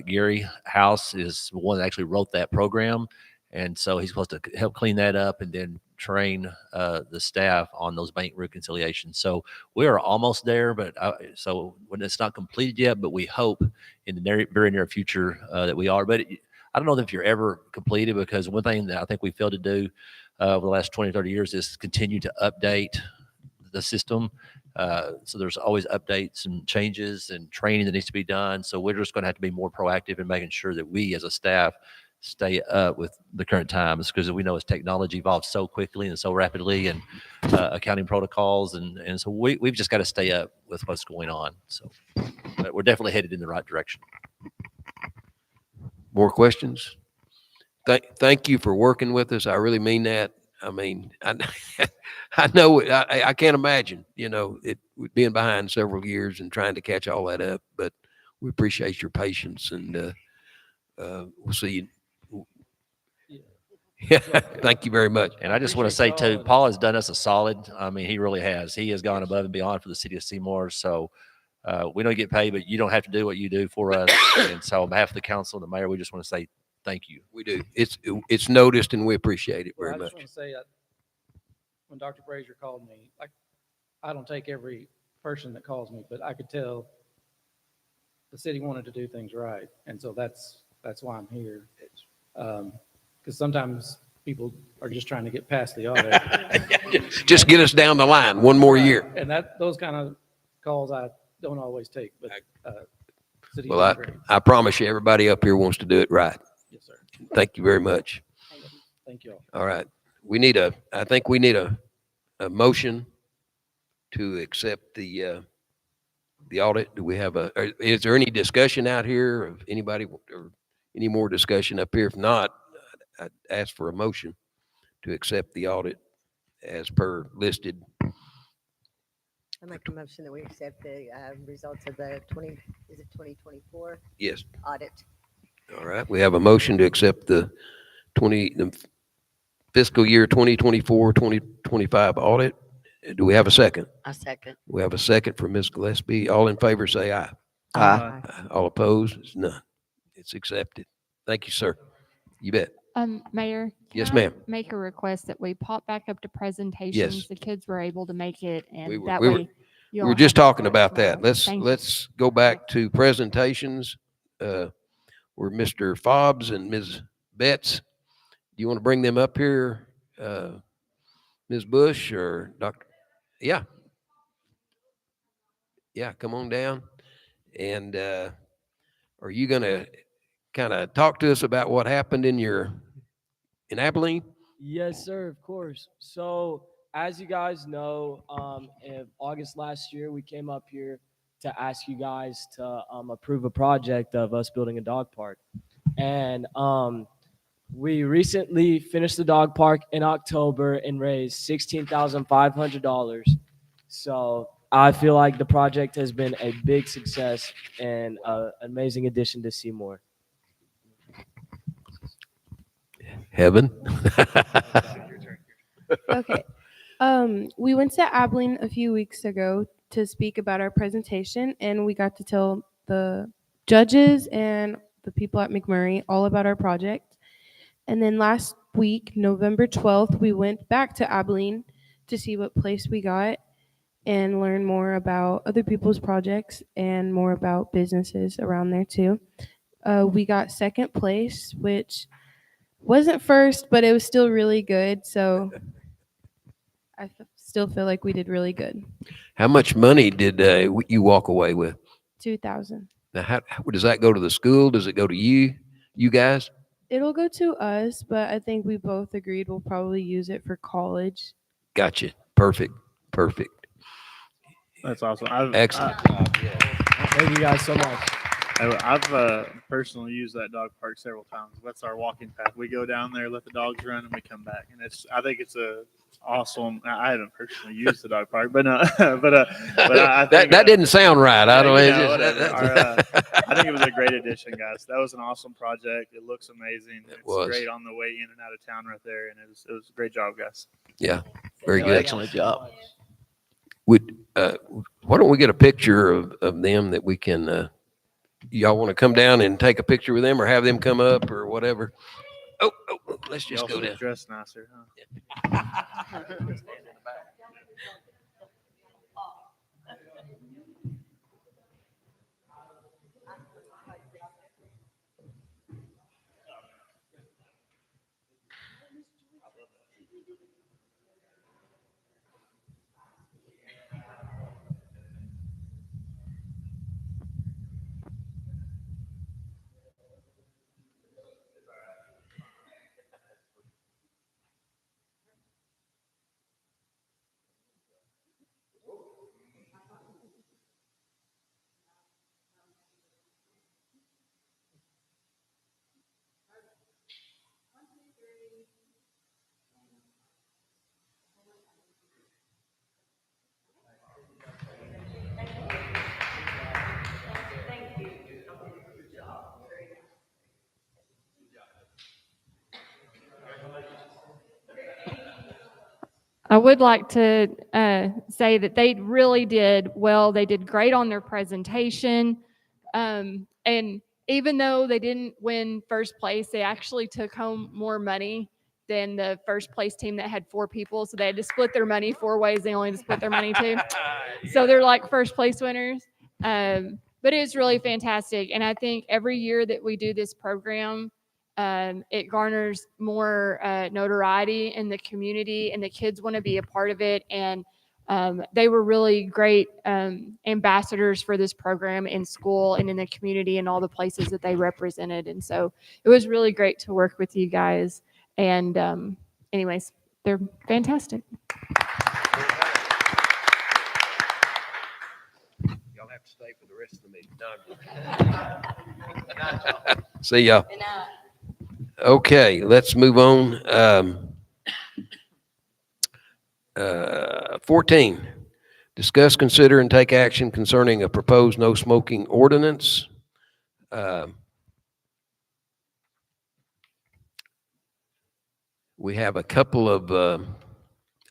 Gary House is the one that actually wrote that program. And so he's supposed to help clean that up and then train the staff on those bank reconciliations. So we are almost there, but so when it's not completed yet, but we hope in the very near future that we are. But I don't know if you're ever completed, because one thing that I think we failed to do over the last 20, 30 years is continue to update the system. So there's always updates and changes and training that needs to be done. So we're just going to have to be more proactive in making sure that we as a staff stay up with the current times, because we know as technology evolves so quickly and so rapidly, and accounting protocols. And so we've just got to stay up with what's going on. So but we're definitely headed in the right direction. More questions? Thank you for working with us. I really mean that. I mean, I know I can't imagine, it being behind several years and trying to catch all that up, but we appreciate your patience, and we'll see you. Yeah, thank you very much. And I just want to say too, Paul has done us a solid. I mean, he really has. He has gone above and beyond for the city of Seymour. So we don't get paid, but you don't have to do what you do for us. And so on behalf of the council and the mayor, we just want to say thank you. We do. It's noticed, and we appreciate it very I much. just want to say, when Dr. Frazier called me, I don't take every person that calls me, but I could tell the city wanted to do things right. And so that's why I'm here. Because sometimes people are just trying to get past the audit. Just get us down the line one more year. And those kind of calls I don't always take, but city's Well, doing great. I promise you, everybody up here wants to do it right. Yes, sir. Thank you very much. Thank you all. All right. I think we need a motion to accept the audit. Do we have is there any discussion out here of anybody, or any more discussion up here? If not, I'd ask for a motion to accept the audit as per listed. I make a motion that we accept the results of the 2024 Yes. audit. All right. We have a motion to accept the fiscal year 2024, 2025 audit. Do we have a second? A second. We have a second from Ms. Gillespie. All in favor, say aye. Aye. All opposed? It's none. It's accepted. Thank you, sir. You bet. Mayor? Yes, can I ma'am. Make a request that we pop back up to presentations. Yes. The kids were able to make it, We and were- that we were- way. We you'll were have just it talking for about that. tomorrow. Let's Thank you. let's go back to presentations. Where Mr. Fobbs and Ms. Betts you want to bring them up here, Ms. Bush or Dr.? Yeah. Yeah, come on down. And are you going to kind of talk to us about what happened in Abilene? Yes, sir, of course. So, as you guys know, in August last year, we came up here to ask you guys to approve a project of us building a dog park. And we recently finished the dog park in October and raised $16,500. So, I feel like the project has been a big success and an amazing addition to Seymour. Heaven? Okay. We went to Abilene a few weeks ago to speak about our presentation, and we got to tell the judges and the people at McMurray all about our project. And then last week, November 12th, we went back to Abilene to see what place we got and learn more about other people's projects and more about businesses around there too. We got second place, which wasn't first, but it was still really good. So still feel like we did really good. How much money did you walk away with? 2,000. Now, how does that go to the school? Does it go to you guys? It'll go to us, but I think we both agreed we'll probably use it for college. Gotcha. Perfect. That's awesome. Excellent. Thank you guys so much. I've personally used that dog park several times. That's our walking path. We go down there, let the dogs run, and we come back. And I think it's a awesome. I haven't personally used the dog park, but I think that didn't sound right. I don't you know, know. I think it was a great addition, guys. That was an awesome project. It looks amazing. It's was. great on the way in and out of town right there, and it was a great job, guys. Yeah, very Yeah, good. excellent job. Why don't we get a picture of them that we can, y'all want to come down and take a picture with them or have them come up or whatever? Oh, let's just go down. Dressed nicer, huh? I would like to say that they really did well. They did great on their presentation. And even though they didn't win first place, they actually took home more money than the first place team that had 4 people. So they had to split their money 4 ways. They only had to split their money 2. So they're like first place winners. But it's really fantastic. And I think every year that we do this program, it garners more notoriety in the community, and the kids want to be a part of it. And they were really great ambassadors for this program in school and in the community and all the places that they represented. And so it was really great to work with you guys. And anyways, they're fantastic. Y'all have to stay for the rest of the meeting. No, see y'all. Okay, let's move on. 14, discuss, consider, and take action concerning a proposed no smoking ordinance. We have a couple of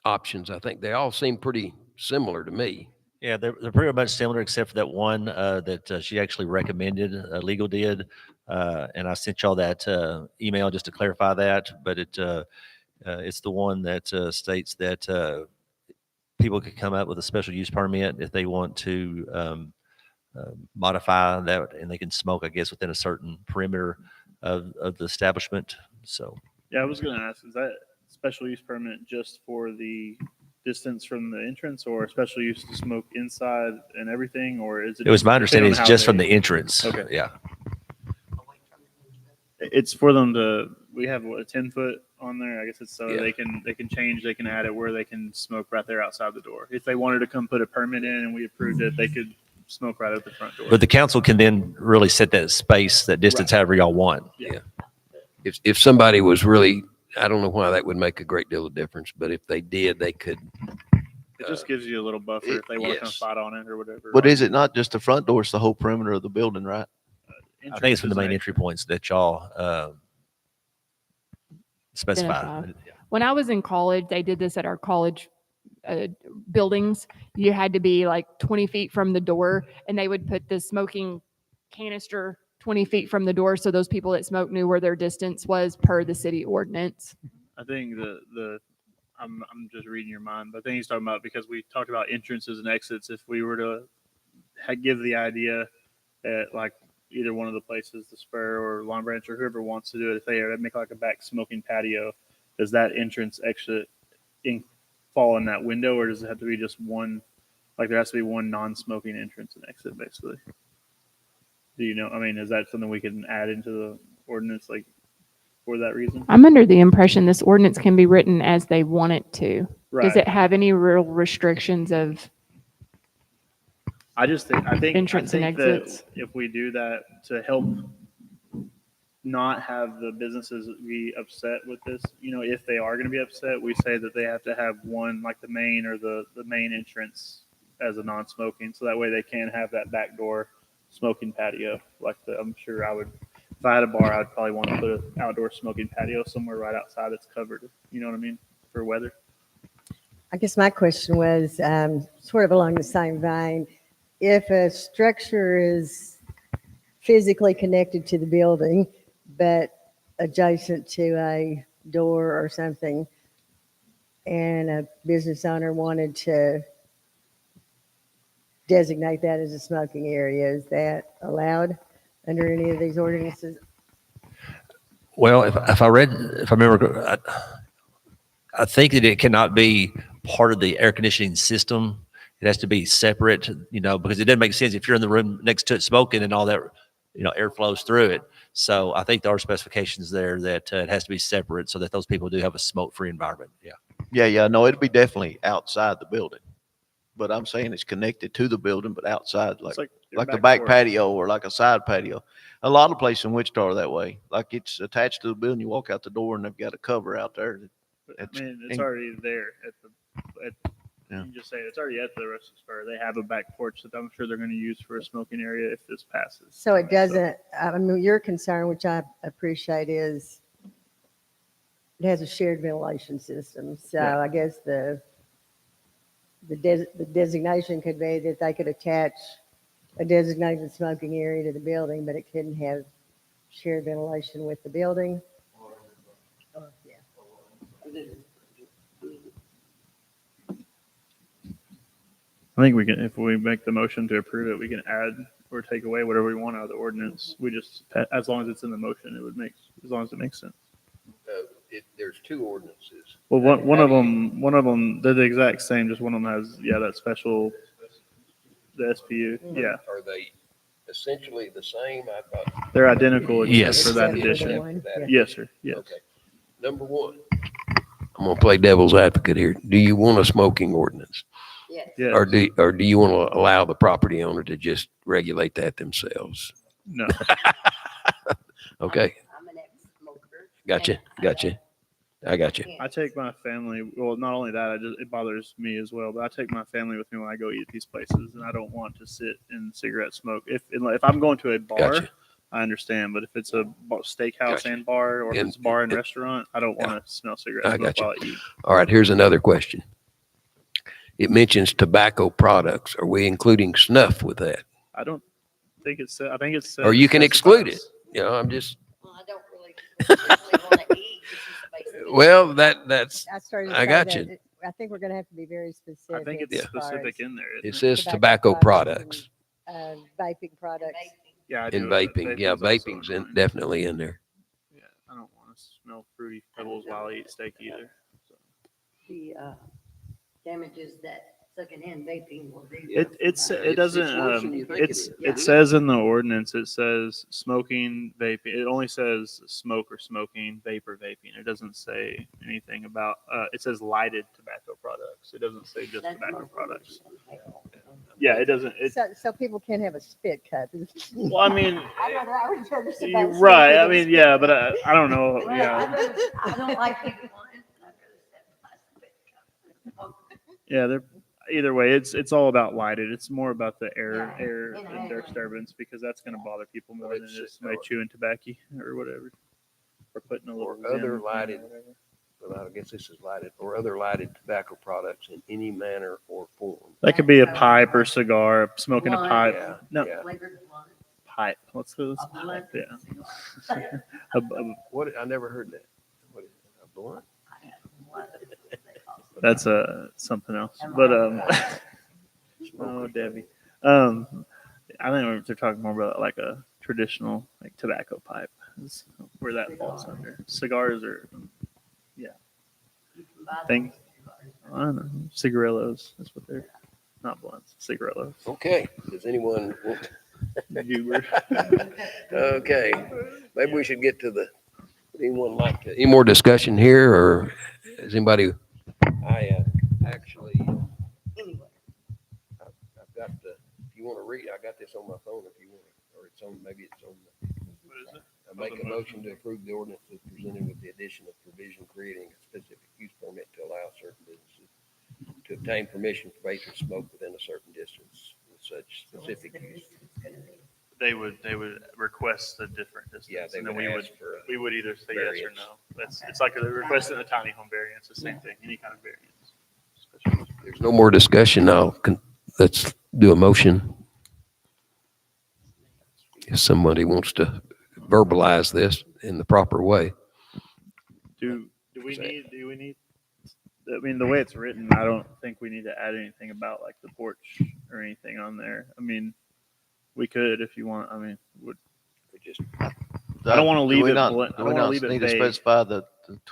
options. I think they all seem pretty similar to me. Yeah, they're pretty much similar, except for that one that she actually recommended, legal did. And I sent y'all that email just to clarify that. But it's the one that states that people could come up with a special use permit if they want to modify that, and they can smoke, I guess, within a certain perimeter of the establishment. So Yeah, I was gonna ask, is that special use permit just for the distance from the entrance, or special use to smoke inside and everything, or is it? It was my just depending understanding on it's how just from they- the entrance. Okay. Yeah. It's for them to, we have what, a 10-foot on there. I guess it's so Yeah. they can change, they can add it where they can smoke right there outside the door. If they wanted to come put a permit in and we approved it, they could smoke right at the front door. But the council can then really set that space, that distance, however y'all want. If somebody was really, I don't know why that would make a great deal of difference, but if they did, they could. It just gives you a little buffer if they want to come Yes. fight on it or whatever. But is it not just the front door, it's the whole perimeter of the building, right? I think it's from the main Entrances entry points that y'all specify. Identify. When I was in college, they did this at our college buildings. You had to be like 20 feet from the door, and they would put the smoking canister 20 feet from the door, so those people that smoke knew where their distance was per the city ordinance. I think I'm just reading your mind, but I think he's talking about, because we talked about entrances and exits. If we were to give the idea at like either one of the places, the Spur or Long Branch or whoever wants to do it, if they make like a back smoking patio, does that entrance exit fall in that window, or does it have to be just one? Like there has to be one non-smoking entrance and exit, basically. Do you know? I mean, is that something we can add into the ordinance, like for that reason? I'm under the impression this ordinance can be written as they want it to. Right. Does it have any real restrictions of I think entrance and that exits? if we do that to help not have the businesses be upset with this, if they are going to be upset, we say that they have to have one, like the main or the main entrance as a non-smoking, so that way they can have that back door smoking patio. I'm sure if I had a bar, I'd probably want to put an outdoor smoking patio somewhere right outside that's covered. You know what I mean? For weather. I guess my question was sort of along the same vein. If a structure is physically connected to the building, but adjacent to a door or something, and a business owner wanted to designate that as a smoking area, is that allowed under any of these ordinances? Well, if I remember, I think that it cannot be part of the air conditioning system. It has to be separate, because it doesn't make sense if you're in the room next to it smoking and all that, air flows through it. So I think there are specifications there that it has to be separate so that those people do have a smoke-free environment. Yeah. Yeah, no, it'd be definitely outside the building. But I'm saying it's connected to the building, but outside, It's like your the back porch. patio or like a side patio. A lot of places in Wichita are that way. Like it's attached to the building. You walk out the door and they've got a cover out there. I mean, it's and- already there Yeah. you can just say it's already at the rest of the Spur. They have a back porch that I'm sure they're going to use for a smoking area if this passes. So it doesn't, I mean, your concern, which I appreciate, is it has a shared ventilation system. So Yeah. I guess the designation could be that they could attach a designated smoking area to the building, but it couldn't have shared ventilation with the building. I think we can, if we make the motion to approve it, we can add or take away whatever we want out of the ordinance. We just, as long as it's in the motion, as long as it makes sense. There's two ordinances. Well, one of them, they're the exact same. Just one of them has, that special, the SPU. Yeah, Are they essentially the same? I thought. they're identical except Yes. for that Except for the addition. one, yeah. Yes, sir. Yes. Okay. Number one, I'm gonna play devil's advocate here. Do you want a smoking ordinance? Yes. Yes. Or do you want to allow the property owner to just regulate that themselves? No. Okay, I'm an ex-smoker. gotcha. I got you. I take my family. Well, not only that, it bothers me as well. But I take my family with me when I go eat at these places, and I don't want to sit in cigarette smoke. If I'm going to a bar, Gotcha. I understand. But if it's a steakhouse Gotcha. and bar, or if And- it's bar and restaurant, I don't want to smell cigarette I smoke gotcha. while I eat. All right, here's another question. It mentions tobacco products. Are we including snuff with that? I don't think it's. I think it's. Or you can exclude it. I'm just, Well, I don't really want to eat. This is basically- well, that's, I started to I say got that. you. I think we're going to have to be very specific. I think it's as far specific as, in there. it Isn't says tobacco products Vaping products. Yeah, I and do it. vaping. Yeah, also vaping's fine. definitely in there. Yeah, I don't want want to smell fruity pebbles while I eat steak either. So. The damages that sucking in vaping will do. It doesn't, it's worse than you think it is. it says in the ordinance, it says smoking, vaping. It only says smoke or smoking, vape or vaping. It doesn't say anything about, it says lighted tobacco products. It doesn't say just tobacco products. Yeah, it doesn't, So people can't have a spit cup. well, I mean, I would rather somebody you're smoke right. with I a mean, spit yeah, cup. but I don't know. Well, Yeah. I don't like people wanting, I'd rather set my spit cup. Yeah, they're either way. It's all about lighted. It's more about the air Yeah, and inhaling. disturbance because that's going to bother people more than It's just just somebody hard. chewing tobacco or whatever, or putting a little Or other Zyn in lighted- or whatever. Well, I guess this is lighted, or other lighted tobacco products in any manner or form. That could be a pipe or cigar, smoking a Blunt. pipe. Yeah, No, yeah. Flavored blunt. pipe. Let's go. A blunt. Yeah. What, I never heard that. What is it, a blunt? That's something else. But oh Debbie, I think they're talking more about like a traditional like tobacco pipe is where that falls under. Cigars are think I don't know cigarillos. That's what they're not blunts. Cigarillos. Okay, does anyone want? Goober. Okay, maybe we should get to the, anyone like to, any more discussion here, or is anybody? I actually, I've got the, if you want to read, I got this on my phone if you want it, or it's on, maybe it's on. What is it? I make a motion to approve the ordinance as presented with the addition of provision creating a specific use permit to allow certain businesses to obtain permission for vapor smoke within a certain distance with such specific use. They would request a different distance. Yeah, they and then would we ask for a we would either say yes or variance. no. It's like they're requesting a tiny home variance. The same thing. Any kind of variance. There's no more discussion. Let's do a motion. If somebody wants to verbalize this in the proper way. Do we need? I mean, the way it's written, I don't think we need to add anything about like the porch or anything on there. I mean, we could if you want. I mean, would We just, I don't want to leave it. not, blunt- I do don't we want to not leave it need to vague. specify the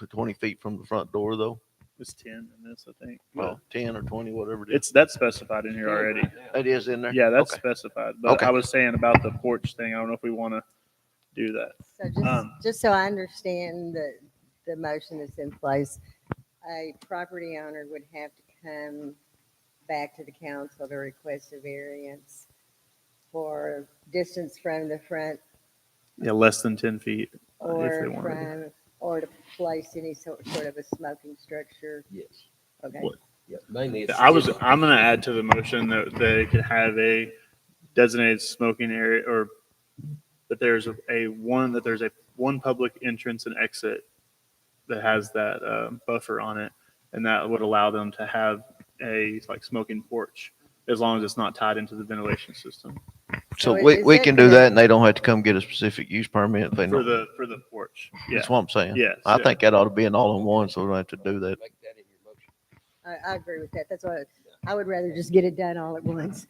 20 feet from the front door though? It's 10 in this, I think. Well, 10 or 20, whatever it is. That's specified in here already. It is in there? Yeah, that's Okay. specified. But Okay. I was saying about the porch thing. I don't know if we want to do that. So just so I understand the motion that's in place, a property owner would have to come back to the council to request a variance for distance from the front Yeah, less than 10 feet. If they or wanted. from, or to place any sort of a smoking structure. yes. Okay. What? Yeah, mainly it's. I'm going to add to the motion that they could have a designated smoking area, or that there's a one public entrance and exit that has that buffer on it, and that would allow them to have a like smoking porch as long as it's not tied into the ventilation system So So we is it can do gonna- that and they don't have to come get a specific use permit if they for know. the porch. Yeah, That's what I'm saying. Yes, I yeah. think that ought to be an all-in-one, so we don't have to do that. Make that in your motion. I agree with that. That's why I would rather just get it done all at once.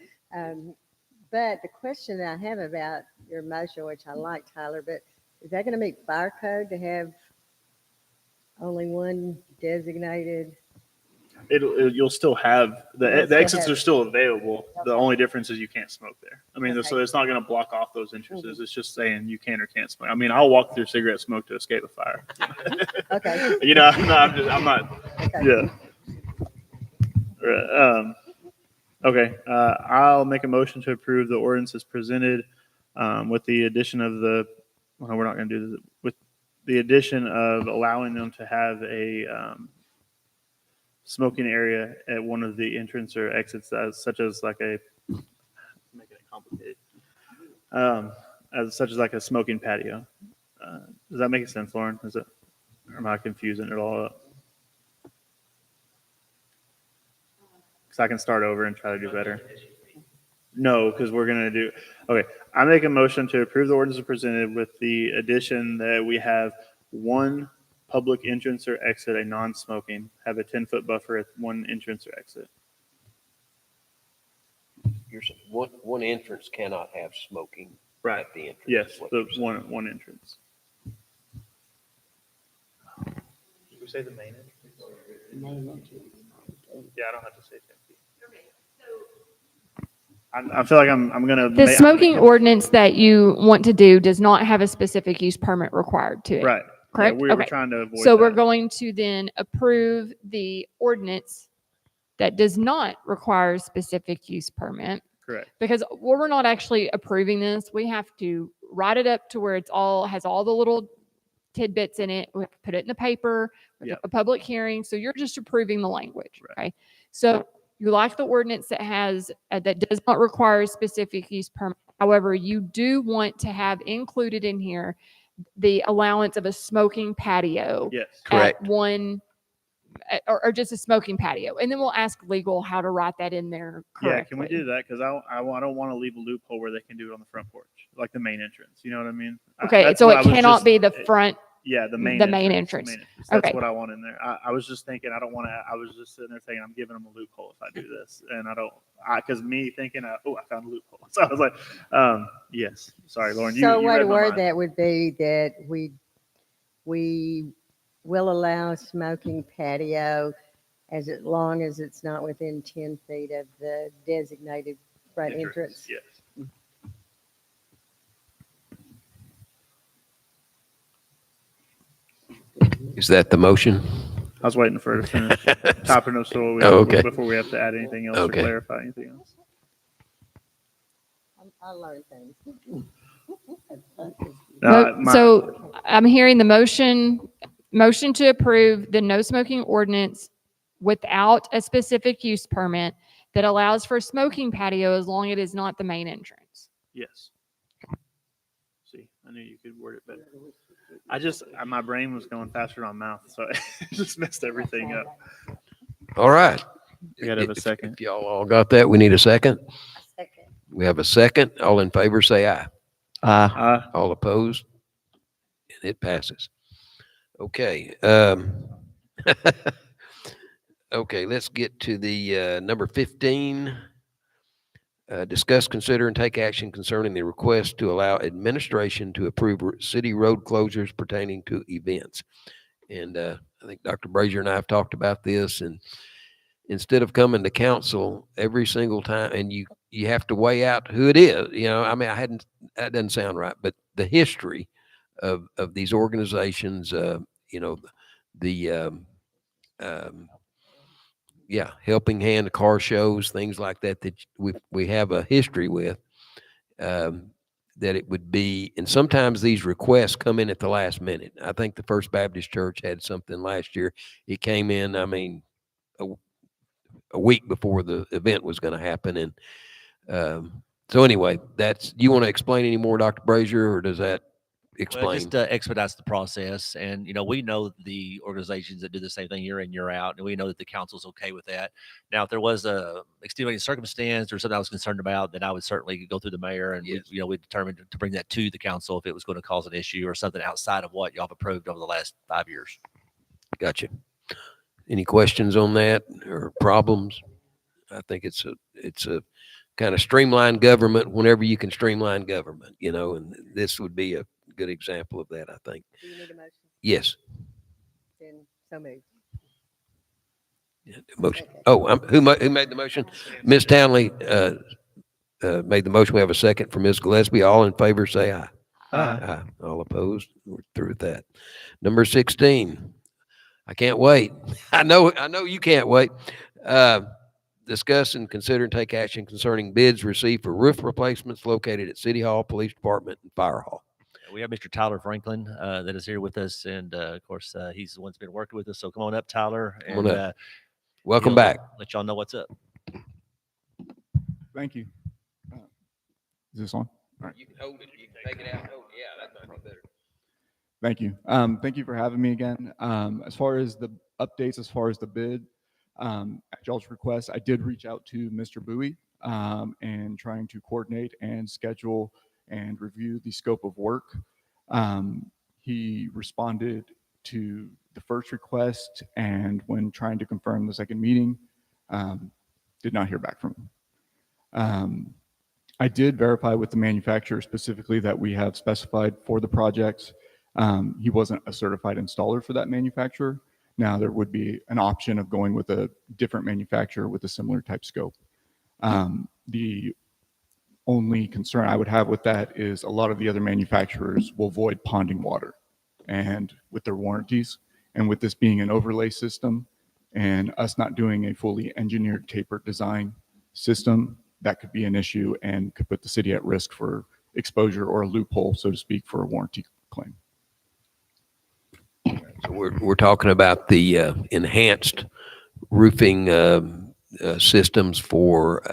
But the question that I have about your motion, which I like, Tyler, but is that going to meet fire code to have only one designated? You'll still have You'll the still exits have- are still available. The Okay. only difference is you can't smoke there. I mean, so Okay. it's not going to block off those entrances. It's just saying you can or can't smoke. I mean, I'll walk through cigarette smoke to escape a fire. Okay. You know, I'm not. Okay. Yeah. Okay. I'll make a motion to approve the ordinance as presented, with the addition of well, we're not going to do this, with the addition of allowing them to have a smoking area at one of the entrance or exits, such as like making it complicated, such as like a smoking patio. Does that make sense, Lauren? Or am I confusing it all up? Because I can start over and try to do better. No, because we're going to do, okay. I make a motion to approve the ordinance as presented with the addition that we have one public entrance or exit, a non-smoking, have a 10-foot buffer at one entrance or exit. You're saying one entrance cannot have smoking Right. at the entrance. Yes, is what the you're saying. one entrance. say the main entrance? Yeah, I don't have to say 10 feet. I feel like I'm gonna. The smoking ordinance that you want to do does not have a specific use permit required to it. Right. Correct? Yeah, we're Okay. trying to avoid So we're that. going to then approve the ordinance that does not require a specific use permit. Correct. Because we're not actually approving this. We have to write it up to where it's all, has all the little tidbits in it. We have to put it in the paper, we have Yep. a public hearing. So you're just approving the language. Right. Okay. So you like the ordinance that has, that does not require a specific use permit. However, you do want to have included in here the allowance of a smoking patio. Yes. Correct. At one, or just a smoking patio. And then we'll ask legal how to write that in there Yeah, correctly. can we do that? Because I don't want to leave a loophole where they can do it on the front porch, like the main entrance. You know what I mean? Okay, That's so what it I was cannot just- be the front. Yeah, the main the main entrance. entrance. That's Okay. what I want in there. I was just thinking, I don't want to. I was just sitting there thinking, I'm giving them a loophole if I do this, and I don't. Because me thinking, I found a loophole. So I was like, yes. Sorry, Lauren. You, So you way read to my word mind. that would be that we will allow smoking patio as long as it's not within 10 feet of the designated front entrance. Yes. Is that the motion? I was waiting for her to finish topping us so we Oh, okay. before we have to add anything else Okay. or clarify anything else. I learned things. So I'm hearing the motion to approve the no smoking ordinance without a specific use permit that allows for smoking patio as long as it is not the main entrance. Yes. See, I knew you could word it better. My brain was going faster than my mouth, so it just messed everything up. All right. We gotta have a If- second. If y'all all got that, we need a second. Second. We have a second. All in favor, say aye. All opposed? And it passes. Okay. Okay, let's get to the number 15. Discuss, consider, and take action concerning the request to allow administration to approve city road closures pertaining to events. And I think Dr. Brazier and I have talked about this, and instead of coming to council every single time, and you have to weigh out who it is, I mean, that doesn't sound right, but the history of these organizations, Helping Hand, car shows, things like that we have a history with, that it would be, and sometimes these requests come in at the last minute. I think the First Baptist Church had something last year. It came in, I mean, a week before the event was going to happen. And so anyway, you want to explain any more, Dr. Brazier, or does that explain? Well, just expedites the process. And, we know the organizations that do the same thing year in, year out, and we know that the council's okay with that. Now, if there was a extenuating circumstance or something I was concerned about, then I would certainly go through the mayor and Yes. we determined to bring that to the council if it was going to cause an issue or something outside of what y'all have approved over the last 5 years. Gotcha. Any questions on that or problems? I think it's a kind of streamlined government whenever you can streamline government, and this would be a good example of that, I think. Do you need a motion? Yes. Then so moved. Yeah, the motion. Okay. Oh, who made the motion? Ms. Townley made the motion. We have a second from Ms. Gillespie. All in favor, say aye. Aye. All opposed? We're through with that. Number 16. I can't wait. I know you can't wait. Discuss and consider and take action concerning bids received for roof replacements located at City Hall, Police Department, and Fire Hall. We have Mr. Tyler Franklin that is here with us. And of course, he's the one that's been working with us. So come on up, Tyler. Come on And up. Welcome back. Let y'all know what's up. Thank you. Is this on? You can hold it. You can take it out. Oh, yeah, that might be better. Thank you. Thank you for having me again. As far as the updates, as far as the bid, at y'all's request, I did reach out to Mr. Bowie and trying to coordinate and schedule and review the scope of work. He responded to the first request, and when trying to confirm the second meeting, did not hear back from him. I did verify with the manufacturer specifically that we have specified for the projects. He wasn't a certified installer for that manufacturer. Now, there would be an option of going with a different manufacturer with a similar type scope. The only concern I would have with that is a lot of the other manufacturers will void ponding water and with their warranties. And with this being an overlay system and us not doing a fully engineered tapered design system, that could be an issue and could put the city at risk for exposure or a loophole, so to speak, for a warranty claim. So we're talking about the enhanced roofing systems for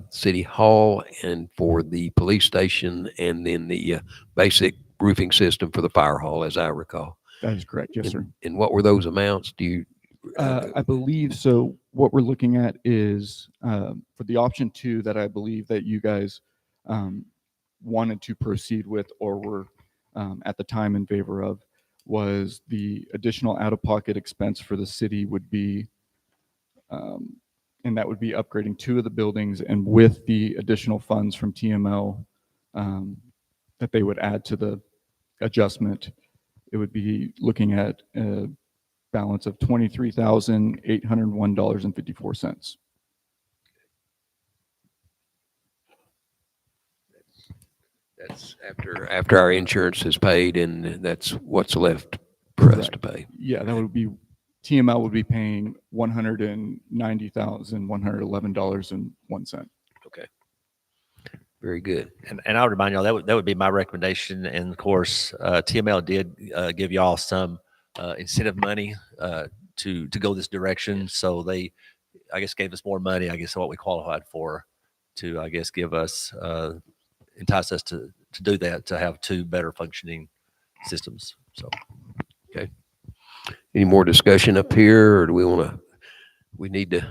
City Hall and for the police station, and then the basic roofing system for the fire hall, as I recall. That is correct. Yes, sir. And what were those amounts? Do you? I believe so. What we're looking at is for the option 2 that I believe that you guys wanted to proceed with or were at the time in favor of, was the additional out-of-pocket expense for the city would be, and that would be upgrading 2 of the buildings, and with the additional funds from TML that they would add to the adjustment, it would be looking at a balance of $23,801.54. That's after our insurance is paid, and that's what's left for us to pay. Yeah, that would be, TML would be paying $190,111.01. Okay. Very good. And I'll remind y'all that would be my recommendation. And of course, TML did give y'all some incentive money to go this direction. So they, I guess, gave us more money, I guess, than what we qualified for, to, I guess, give us, entice us to do that, to have 2 better functioning systems. So, okay. Any more discussion up here, or do we need to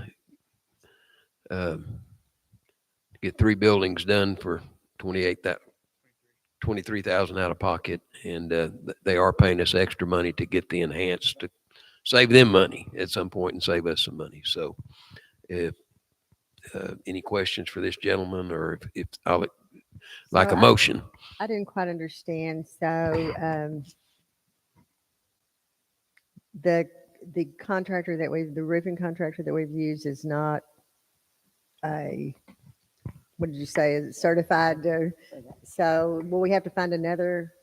get 3 buildings done for $23,000 out of pocket, and they are paying us extra money to get the enhanced, to save them money at some point and save us some money. So if any questions for this gentleman, or if I'll like a motion. I didn't quite understand. So the contractor that the roofing contractor that we've used is not a, what did you say, is it certified? So will we have to find another?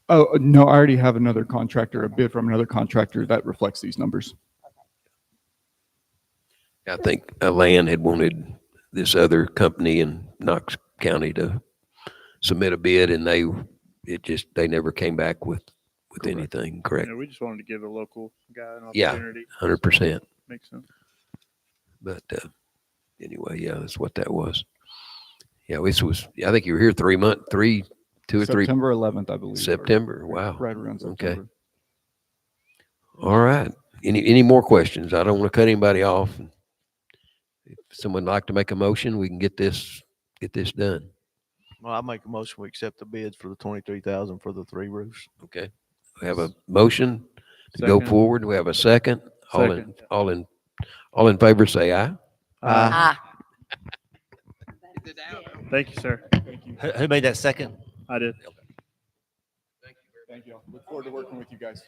Oh, no, I already have another contractor, a bid from another contractor that reflects these numbers. I think Land had wanted this other company in Knox County to submit a bid, and they never came back with anything. Correct? Yeah, we just wanted to give a local guy an Yeah, opportunity. 100%. Makes sense. But anyway, yeah, that's what that was. Yeah, this was. I think you were here 3 months, 2 or 3. September 11th, I believe. September. Wow. Right around September. Okay. All right. Any more questions? I don't want to cut anybody off. If someone would like to make a motion, we can get this done. Well, I make a motion, we accept the bids for the 23,000 for the 3 roofs. Okay. We have a motion to go Second. forward. We have a second. Second. All in favor, say aye. Thank you, sir. who made that second? I did. Thank you. Look forward to working with you guys.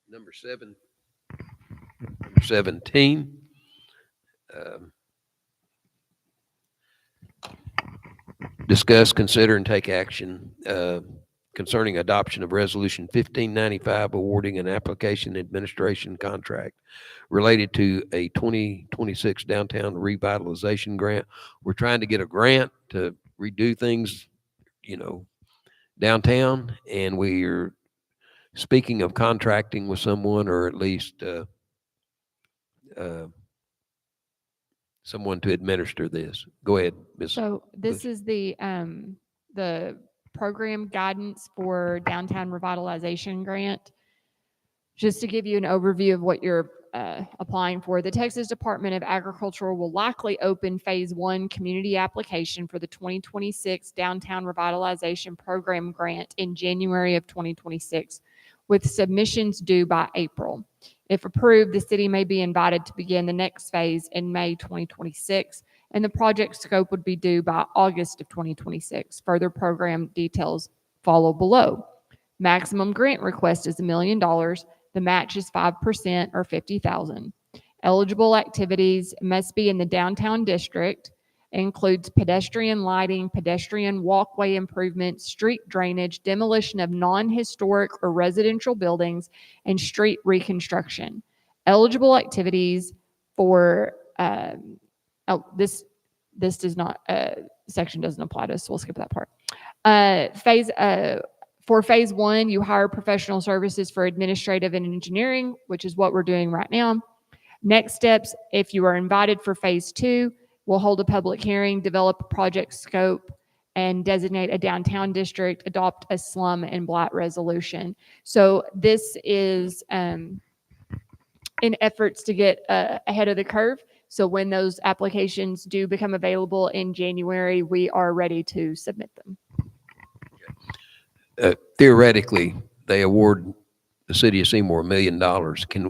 Number 17. Discuss, consider, and take action concerning adoption of Resolution 1595, awarding an application administration contract related to a 2026 downtown revitalization grant. We're trying to get a grant to redo things, downtown, and we are speaking of contracting with someone, or at least someone to administer this. Go ahead, Ms. So this is the program guidance for downtown revitalization grant. Just to give you an overview of what you're applying for, the Texas Department of Agriculture will likely open Phase 1 community application for the 2026 Downtown Revitalization Program grant in January of 2026, with submissions due by April. If approved, the city may be invited to begin the next phase in May 2026, and the project scope would be due by August of 2026. Further program details follow below. Maximum grant request is $1 million. The match is 5% or $50,000. Eligible activities must be in the downtown district. Includes pedestrian lighting, pedestrian walkway improvements, street drainage, demolition of non-historic or residential buildings, and street reconstruction. Eligible activities for this does not section doesn't apply to us, so we'll skip that part. For phase 1, you hire professional services for administrative and engineering, which is what we're doing right now. Next steps, if you are invited for phase 2, we'll hold a public hearing, develop a project scope, and designate a downtown district, adopt a slum and blight resolution. So this is in efforts to get ahead of the curve. So when those applications do become available in January, we are ready to submit them. Theoretically, they award the city of Seymour $1 million.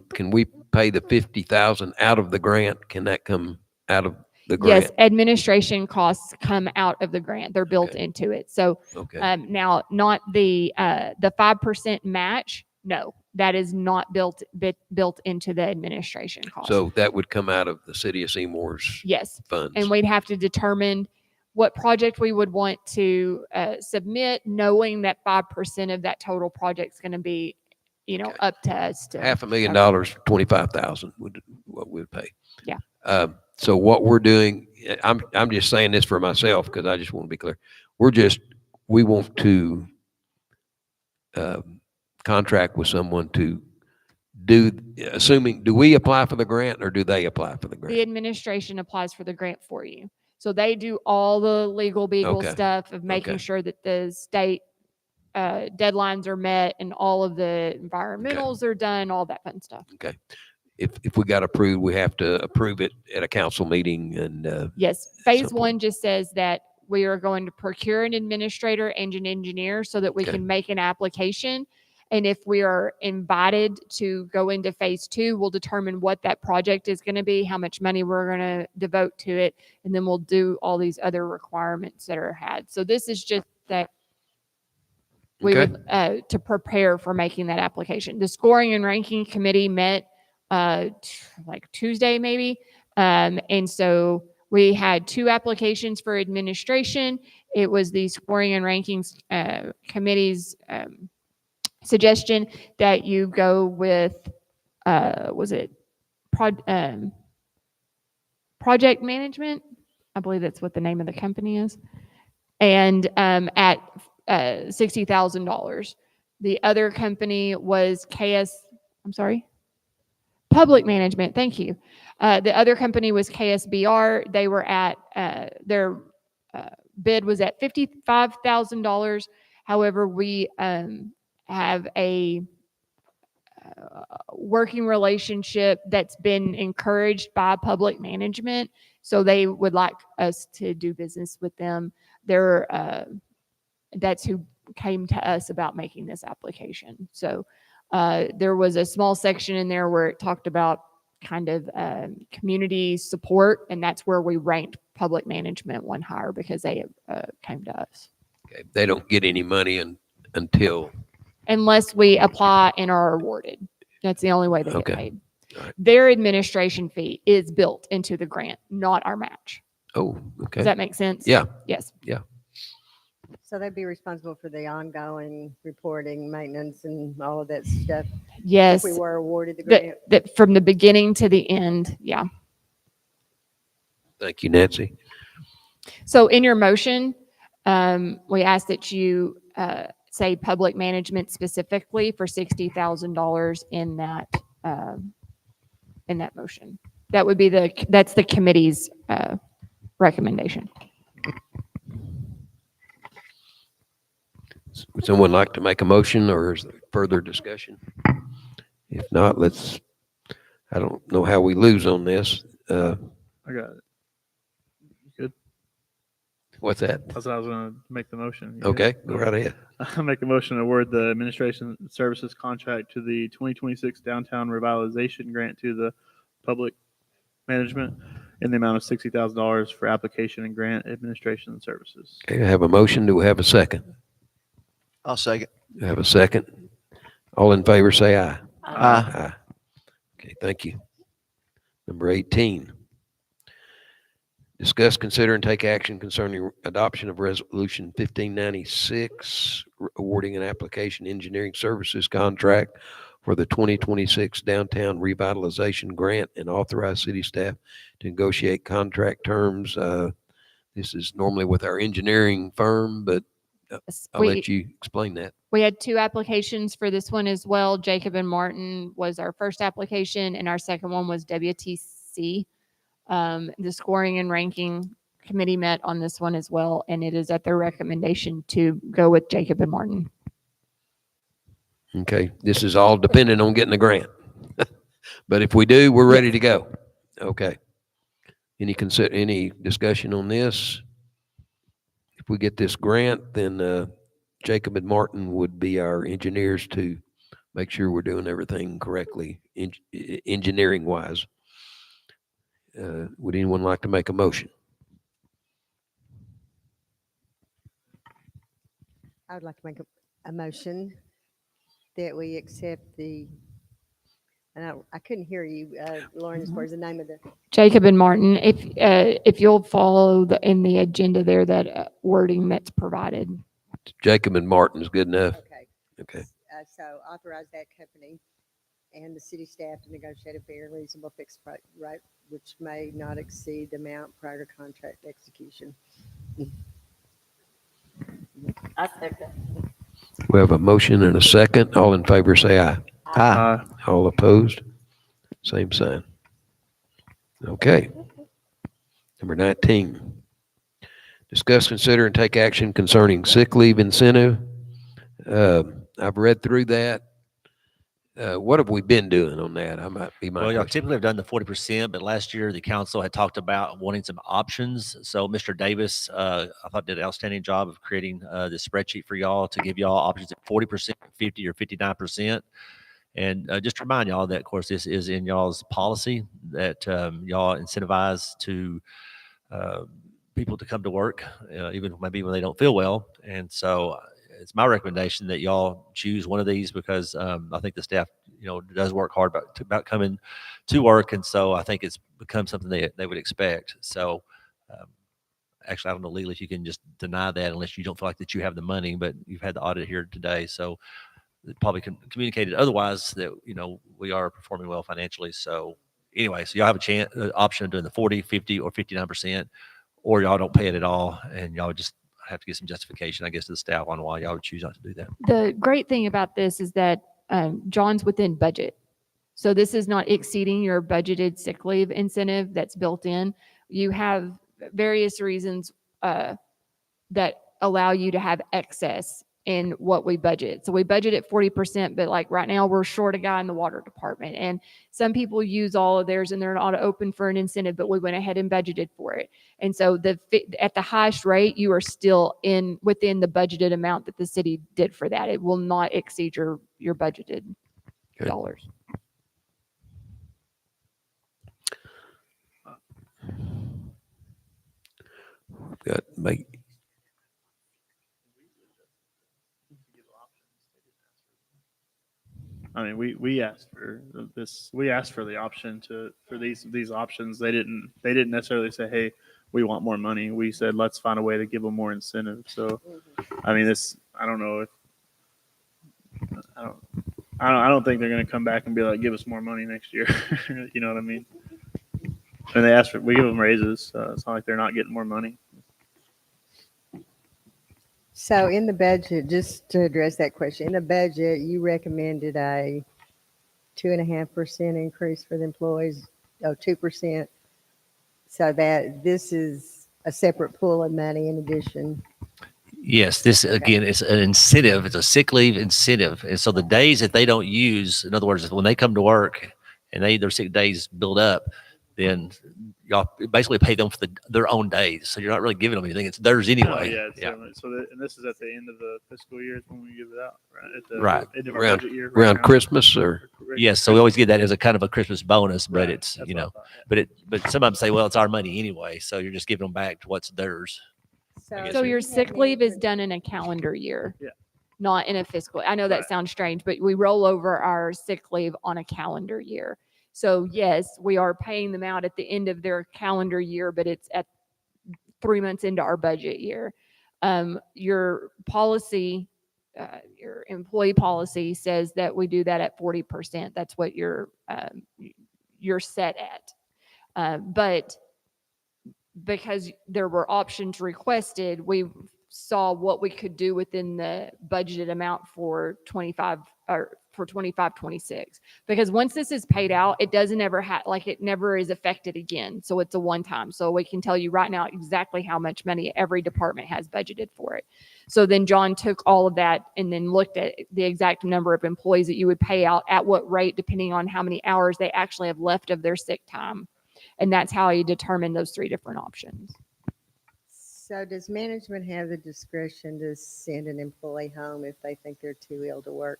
Can we pay the 50,000 out of the grant? Can that come out of the grant? Yes, administration costs come out of the grant. They're built into it. So now, not the 5% match. No, that is not built into the administration cost. So that would come out of the city of Seymour's yes funds. And we'd have to determine what project we would want to submit, knowing that 5% of that total project is going to be, up to us. To $500,000, 25,000 would what we'd pay. Yeah. So what we're doing, I'm just saying this for myself because I just want to be clear. We want to contract with someone to do we apply for the grant or do they apply for the grant? The administration applies for the grant for you. So they do all the legal beagle stuff of making sure that the state deadlines are met and all of the environmentals are done, all that fun stuff. Okay. If we got approved, we have to approve it at a council meeting and yes. Phase 1 just says that we are going to procure an administrator and an engineer so that we can make an application. And if we are invited to go into phase 2, we'll determine what that project is going to be, how much money we're going to devote to it, and then we'll do all these other requirements that are had. So this is just that we would to prepare for making that application. The scoring and ranking committee met like Tuesday maybe, and so we had 2 applications for administration. It was the scoring and rankings committee's suggestion that you go with project management? I believe that's what the name of the company is. And at $60,000. The other company was Public Management. Thank you. The other company was KSBR. They were at their bid was at $55,000. However, we have a working relationship that's been encouraged by Public Management, so they would like us to do business with them. That's who came to us about making this application. So there was a small section in there where it talked about kind of community support, and that's where we ranked Public Management one higher because they came to us. Okay. They don't get any money unless we apply and are awarded. That's the only way they get paid. Right. Their administration fee is built into the grant, not our match. Oh, okay. Does that make sense? Yeah. Yes. Yeah. So they'd be responsible for the ongoing reporting, maintenance, and all of that stuff. Yes. If we were awarded the grant. That from the beginning to the end. Yeah. Thank you, Nancy. So in your motion, we ask that you say Public Management specifically for $60,000 in that motion. That would be that's the committee's recommendation. Would someone like to make a motion or is there further discussion? If not, I don't know how we lose on this. I got it. Good. What's that? That's what I was going to make the motion. You Okay, good? go right ahead. I'll make a motion to award the administration services contract to the 2026 downtown revitalization grant to the public management in the amount of $60,000 for application and grant administration services. Okay, I have a motion. Do we have a second? I'll second. Do I have a second? All in favor, say aye. Aye. Aye. Okay, thank you. Number 18. Discuss, consider, and take action concerning adoption of Resolution 1596, awarding an application engineering services contract for the 2026 Downtown Revitalization Grant and authorize city staff to negotiate contract terms. This is normally with our engineering firm, but I'll let you explain that. We had 2 applications for this one as well. Jacob and Martin was our first application, and our second one was WTC. The scoring and ranking committee met on this one as well, and it is at their recommendation to go with Jacob and Martin. Okay, this is all dependent on getting the grant. But if we do, we're ready to go. Okay. Any discussion on this? If we get this grant, then Jacob and Martin would be our engineers to make sure we're doing everything correctly, engineering wise. Would anyone like to make a motion? I would like to make a motion that we accept and I couldn't hear you, Lauren, as far as the name of the, Jacob and Martin, if you'll follow in the agenda there, that wording that's provided. Jacob and Martin is good enough. okay. Okay. So authorize that company and the city staff to negotiate a fair and reasonable fixed rate, which may not exceed the amount prior to contract execution. I second. We have a motion and a second. All in favor, say aye. Aye. All opposed? Same sign. Okay. Number 19. Discuss, consider, and take action concerning sick leave incentive. I've read through that. What have we been doing on that? I might be Well, my y'all question. typically have done the 40%, but last year the council had talked about wanting some options. So Mr. Davis, I thought did an outstanding job of creating this spreadsheet for y'all to give y'all options at 40%, 50 or 59%. And just to remind y'all that, of course, this is in y'all's policy that y'all incentivize to people to come to work, even maybe when they don't feel well. And so it's my recommendation that y'all choose one of these because I think the staff, does work hard about coming to work. And so I think it's become something they would expect. So actually, I don't know legally if you can just deny that unless you don't feel like that you have the money, but you've had the audit here today. So it probably communicated otherwise that, we are performing well financially. So anyway, so y'all have an option of doing the 40, 50 or 59%, or y'all don't pay it at all. And y'all just have to get some justification, I guess, to the staff on why y'all would choose not to do that. The great thing about this is that John's within budget. So this is not exceeding your budgeted sick leave incentive that's built in. You have various reasons that allow you to have excess in what we budget. So we budget at 40%, but like right now we're short a guy in the water department. And some people use all of theirs and they're not open for an incentive, but we went ahead and budgeted for it. And so at the highest rate, you are still within the budgeted amount that the city did for that. It will not exceed your budgeted Good. dollars. Got make. I mean, we asked for this. We asked for the option for these options. They didn't necessarily say, "Hey, we want more money." We said, "Let's find a way to give them more incentive." So, I mean, I don't know if I don't think they're going to come back and be like, "Give us more money next year." You know what I mean? And we give them raises. So it's not like they're not getting more money. So in the budget, just to address that question, in the budget, you recommended a 2.5% increase for the employees, 2%. So that this is a separate pool of money in addition. Yes, this again is an incentive. It's a sick leave incentive. And so the days that they don't use, in other words, when they come to work and their sick days build up, then y'all basically pay them for their own days. So you're not really giving them anything. It's theirs No, anyway. yeah. And this is at the end of the fiscal year is when we give it out, right? At the Right. End of our Around, budget year. right around now. Christmas or? Yes. So we always get that as a kind of a Christmas bonus, but Right, it's, that's you what I know, thought, yeah. but some of them say, well, it's our money anyway. So you're just giving them back to what's theirs. guess So we- your sick leave is done in a calendar year. Yeah. Not in a fiscal. I know that Right. sounds strange, but we roll over our sick leave on a calendar year. So yes, we are paying them out at the end of their calendar year, but it's at 3 months into our budget year. Your policy, your employee policy says that we do that at 40%. That's what you're set at. But because there were options requested, we saw what we could do within the budgeted amount for 25 or for 25, 26. Because once this is paid out, it doesn't ever it never is affected again. So it's a one time. So we can tell you right now exactly how much money every department has budgeted for it. So then John took all of that and then looked at the exact number of employees that you would pay out at what rate, depending on how many hours they actually have left of their sick time. And that's how you determine those 3 different options. So does management have the discretion to send an employee home if they think they're too ill to work?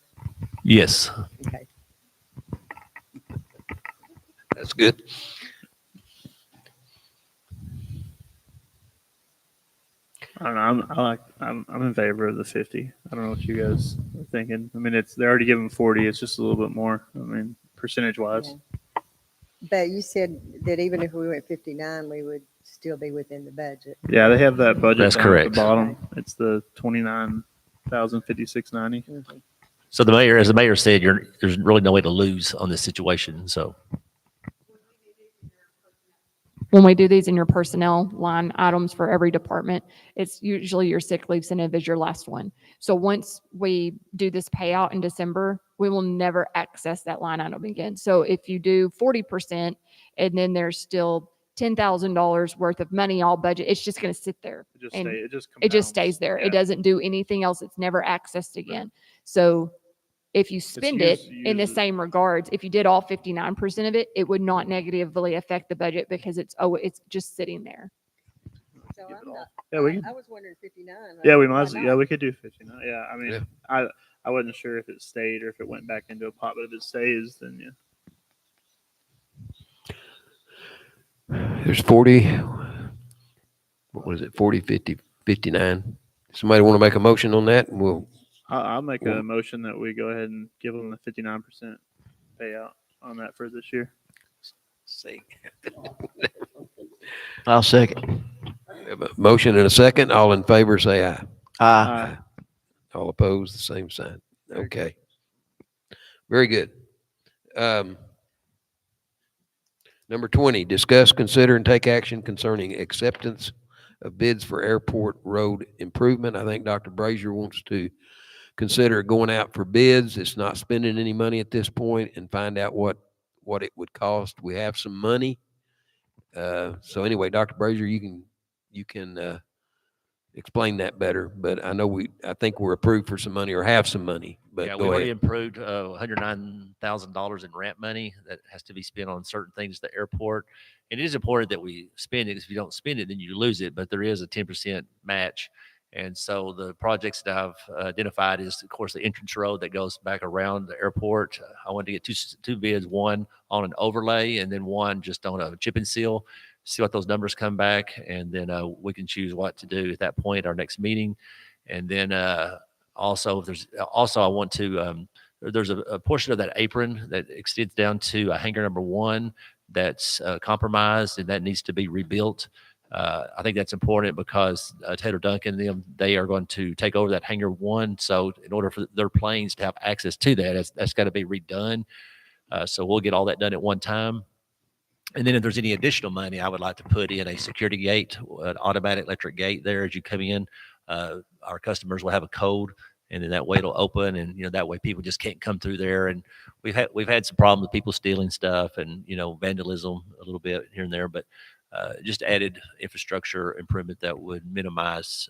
Yes. Okay. That's good. I don't know. I'm in favor of the 50. I don't know what you guys are thinking. I mean, they're already giving 40. It's just a little bit more. I mean, percentage wise. Yeah. But you said that even if we went 59, we would still be within the budget. Yeah, they have that budget. That's down correct. At the bottom, it's the 29,056.90. Mhm. So the mayor, as the mayor said, there's really no way to lose on this situation. So When we do these in your personnel line items for every department, it's usually your sick leave incentive is your last one. So once we do this payout in December, we will never access that line item again. So if you do 40% and then there's still $10,000 worth of money all budget, it's just going to sit there. It just And stay, it just it just compounds. stays there. Yeah. It doesn't do anything else. It's never accessed again. So if you spend it in the used- same regards, if you did all 59% of it, it would not negatively affect the budget because it's just sitting there. So Give it I'm all. not, Yeah, we can. I was wondering 59. Yeah, we Why might. As, not? yeah, we could do 59. Yeah, I mean, Yeah. I wasn't sure if it stayed or if it went back into a pot, but if it stays, then yeah. There's 40, what was it, 40, 50, 59? Somebody want to make a motion on that? And we'll, I'll make Well- a motion that we go ahead and give them the 59% payout on that for this year. see. I'll second. Have a motion and a second. All in favor, say aye. Aye. All opposed, the same sign. Okay. Very good. Number 20, discuss, consider, and take action concerning acceptance of bids for airport road improvement. I think Dr. Brazier wants to consider going out for bids. It's not spending any money at this point and find out what it would cost. We have some money. So anyway, Dr. Brazier, you can explain that better, but I think we're approved for some money or have some money, but yeah, we go already ahead. approved $109,000 in rent money that has to be spent on certain things at the airport. And it is important that we spend it. If you don't spend it, then you lose it. But there is a 10% match. And so the projects that I've identified is, of course, the entrance road that goes back around the airport. I wanted to get two bids, one on an overlay and then one just on a chip and seal. See what those numbers come back, and then we can choose what to do at that point, our next meeting. And then also, I want to, there's a portion of that apron that extends down to hangar number 1 that's compromised, and that needs to be rebuilt. I think that's important because Taylor Duncan, they are going to take over that hangar 1. So in order for their planes to have access to that, that's got to be redone. So we'll get all that done at one time. And then if there's any additional money, I would like to put in a security gate, an automatic electric gate there as you come in. Our customers will have a code, and then that way it'll open, and that way people just can't come through there. And we've had some problems with people stealing stuff and vandalism a little bit here and there, but just added infrastructure improvement that would minimize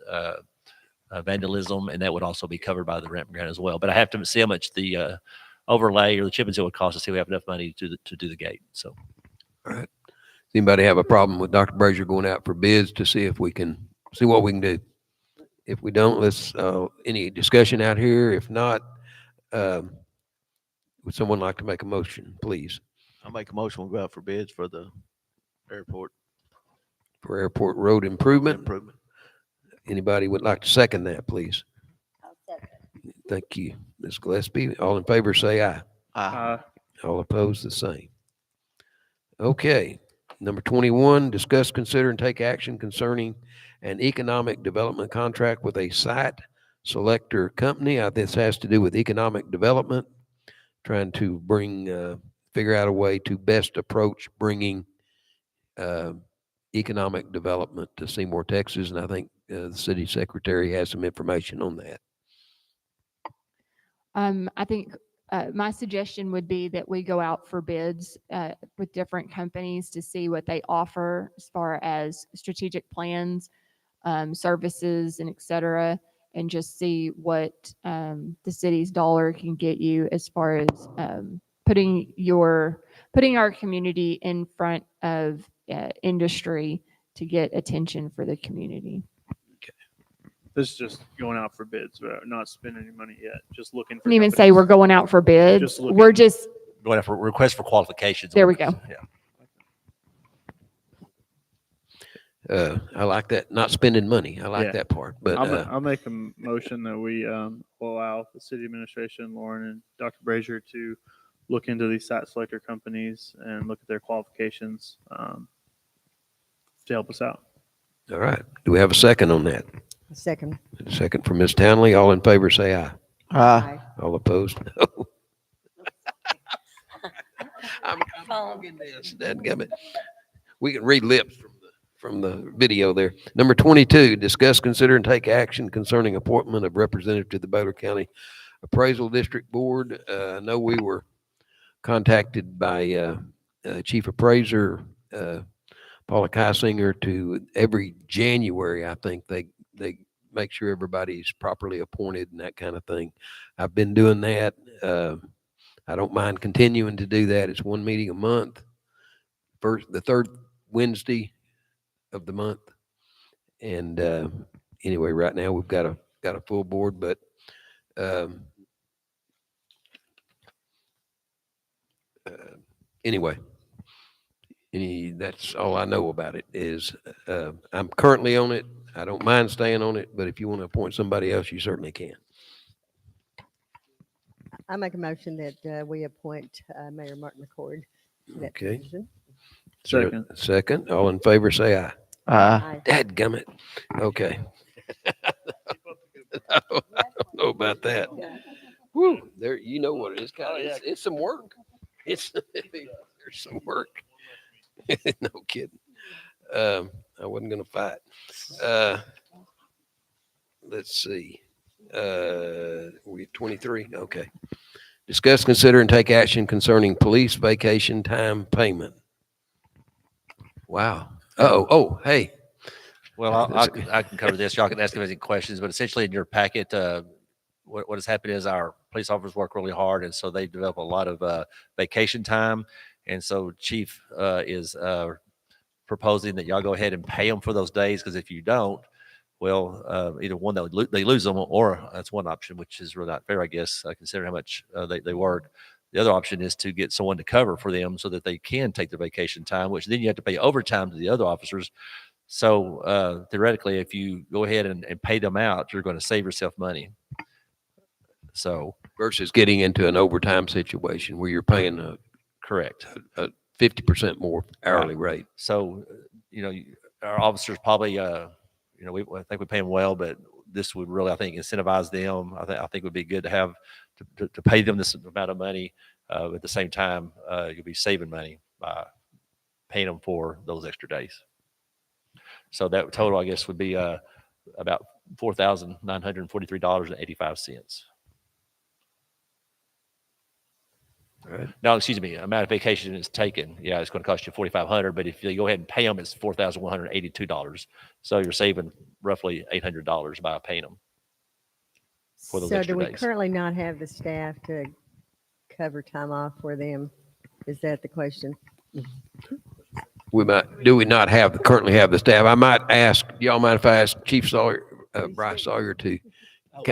vandalism, and that would also be covered by the rent grant as well. But I have to see how much the overlay or the chip and seal would cost to see if we have enough money to do the gate. So. All right. Anybody have a problem with Dr. Brazier going out for bids to see if we can, see what we can do? If we don't, let's, any discussion out here? If not, would someone like to make a motion, please, I'll make a motion. We'll go out for bids for the airport for airport road improvement? improvement. Anybody would like to second that, please? I'll second. Thank you, Ms. Gillespie. All in favor, say aye. All opposed, the same. Okay, number 21, discuss, consider, and take action concerning an economic development contract with a site selector company. This has to do with economic development, trying to bring, figure out a way to best approach bringing economic development to Seymour, Texas, and I think the city secretary has some information on that. I think my suggestion would be that we go out for bids with different companies to see what they offer as far as strategic plans, services, and et cetera, and just see what the city's dollar can get you as far as putting our community in front of industry to get attention for the community. This is just going out for bids, but not spending any money yet. Just looking for. I didn't even say companies. we're going out for bids. Just looking. We're just, Going out for request for qualifications. There we go. Yeah. I like that, not spending money. I like Yeah. that part, but I'll make a motion that we allow the city administration, Lauren and Dr. Brazier, to look into these site selector companies and look at their qualifications to help us out. all right. Do we have a second on that? Second. Second from Ms. Townley. All in favor, say aye. Aye. All opposed? No. I'm fogging this. Dadgummit. We can read lips from the video there. Number 22, discuss, consider, and take action concerning appointment of representative to the Boulder County Appraisal District Board. I know we were contacted by Chief Appraiser Paula Kysinger to every January, I think they make sure everybody's properly appointed and that kind of thing. I've been doing that. I don't mind continuing to do that. It's one meeting a month, the third Wednesday of the month. And anyway, right now we've got a full board, but anyway, that's all I know about it is I'm currently on it. I don't mind staying on it, but if you want to appoint somebody else, you certainly can. I make a motion that we appoint Mayor Martin McCord to that Okay. position. Second. Second, all in favor, say aye. Aye. Dadgummit. Okay. I don't know about that. Woo, there, you know what it is, kind of, it's some work. There's some work. No kidding. I wasn't gonna fight. Let's see. We 23, okay. Discuss, consider, and take action concerning police vacation time payment. Wow. Oh, hey. Well, I can cover this. Y'all can ask me any questions, but essentially in your packet, what has happened is our police officers work really hard, and so they develop a lot of vacation time. And so Chief is proposing that y'all go ahead and pay them for those days, because if you don't, well, either one, they lose them, or that's one option, which is really not fair, I guess, considering how much they work. The other option is to get someone to cover for them so that they can take their vacation time, which then you have to pay overtime to the other officers. So theoretically, if you go ahead and pay them out, you're going to save yourself money. So Versus getting into an overtime situation where you're paying correct. a 50% more hourly rate. So, our officers probably, I think we pay them well, but this would really, I think, incentivize them. I think it would be good to have to pay them this amount of money. At the same time, you'll be saving money by paying them for those extra days. So that total, I guess, would be about $4,943.85. All right. No, excuse me, amount of vacation is taken. Yeah, it's going to cost you $4,500, but if you go ahead and pay them, it's $4,182. So you're saving roughly $800 by paying them for those So extra do we days. currently not have the staff to cover time off for them? Is that the question? do we not currently have the staff? I might ask, y'all mind if I ask Chief Sawyer, Bryce Sawyer to,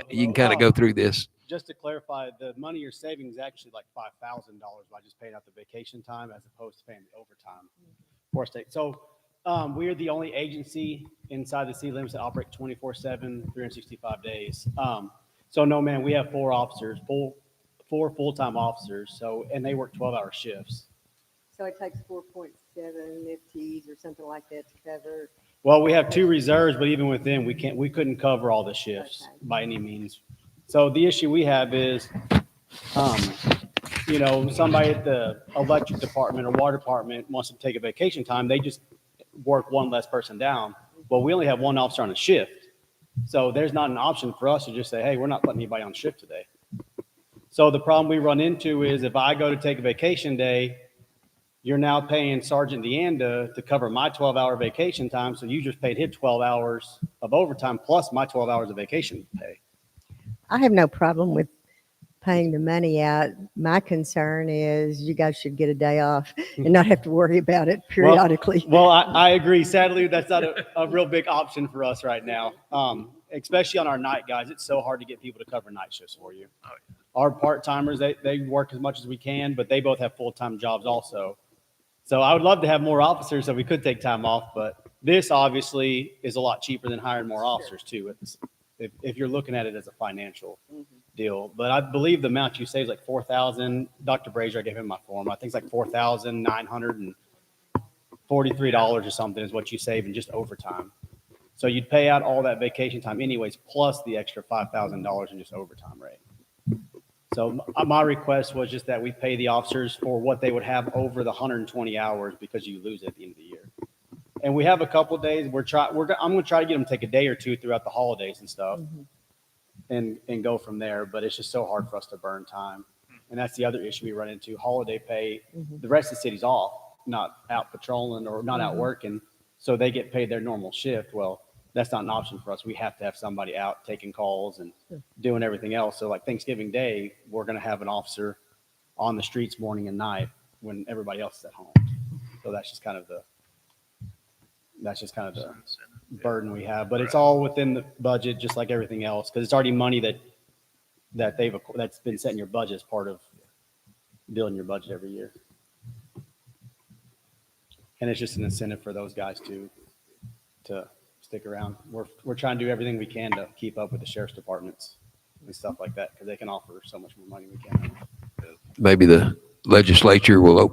you can kind of go through this. Just to clarify, the money you're saving is actually like $5,000 by just paying out the vacation time as opposed to paying the overtime for state. So we are the only agency inside the city limits that operate 24/7, 365 days. So no, man, we have 4 officers, four full-time officers. So, and they work 12-hour shifts. So it takes 4.7 FTEs or something like that to cover. Well, we have 2 reserves, but even with them, we couldn't cover all the shifts by any means. So the issue we have is, you know, somebody at the electric department or water department wants to take a vacation time, they just work one less person down. Well, we only have 1 officer on a shift. So there's not an option for us to just say, hey, we're not letting anybody on shift today. So the problem we run into is if I go to take a vacation day, you're now paying Sergeant Deanda to cover my 12-hour vacation time. So you just paid him 12 hours of overtime plus my 12 hours of vacation pay. I have no problem with paying the money out. My concern is you guys should get a day off and not have to worry about it periodically. Well, I agree. Sadly, that's not a real big option for us right now. Especially on our night guys. It's so hard to get people to cover night shifts for you. Our part-timers, they work as much as we can, but they both have full-time jobs also. So I would love to have more officers so we could take time off, but this obviously is a lot cheaper than hiring more officers too. If you're looking at it as a financial deal, but I believe the amount you say is like 4,000. Dr. Brazier, I gave him my form. I think it's like $4,943 or something is what you save in just overtime. So you'd pay out all that vacation time anyways, plus the extra $5,000 in just overtime rate. So my request was just that we pay the officers for what they would have over the 120 hours because you lose it at the end of the year. And we have a couple of days. I'm going to try to get them to take a day or 2 throughout the holidays and stuff, and go from there. But it's just so hard for us to burn time, and that's the other issue we run into. Holiday pay, the rest of the city's off, not out patrolling or not out working, so they get paid their normal shift. Well, that's not an option for us. We have to have somebody out taking calls and doing everything else. So like Thanksgiving Day, we're going to have an officer on the streets morning and night when everybody else is at home. So that's just kind of the burden we have, but it's all within the budget, just like everything else, because it's already money that's been set in your budget as part of building your budget every year. And it's just an incentive for those guys to stick around. We're trying to do everything we can to keep up with the sheriff's departments and stuff like that, because they can offer so much more money we can. Maybe the legislature will,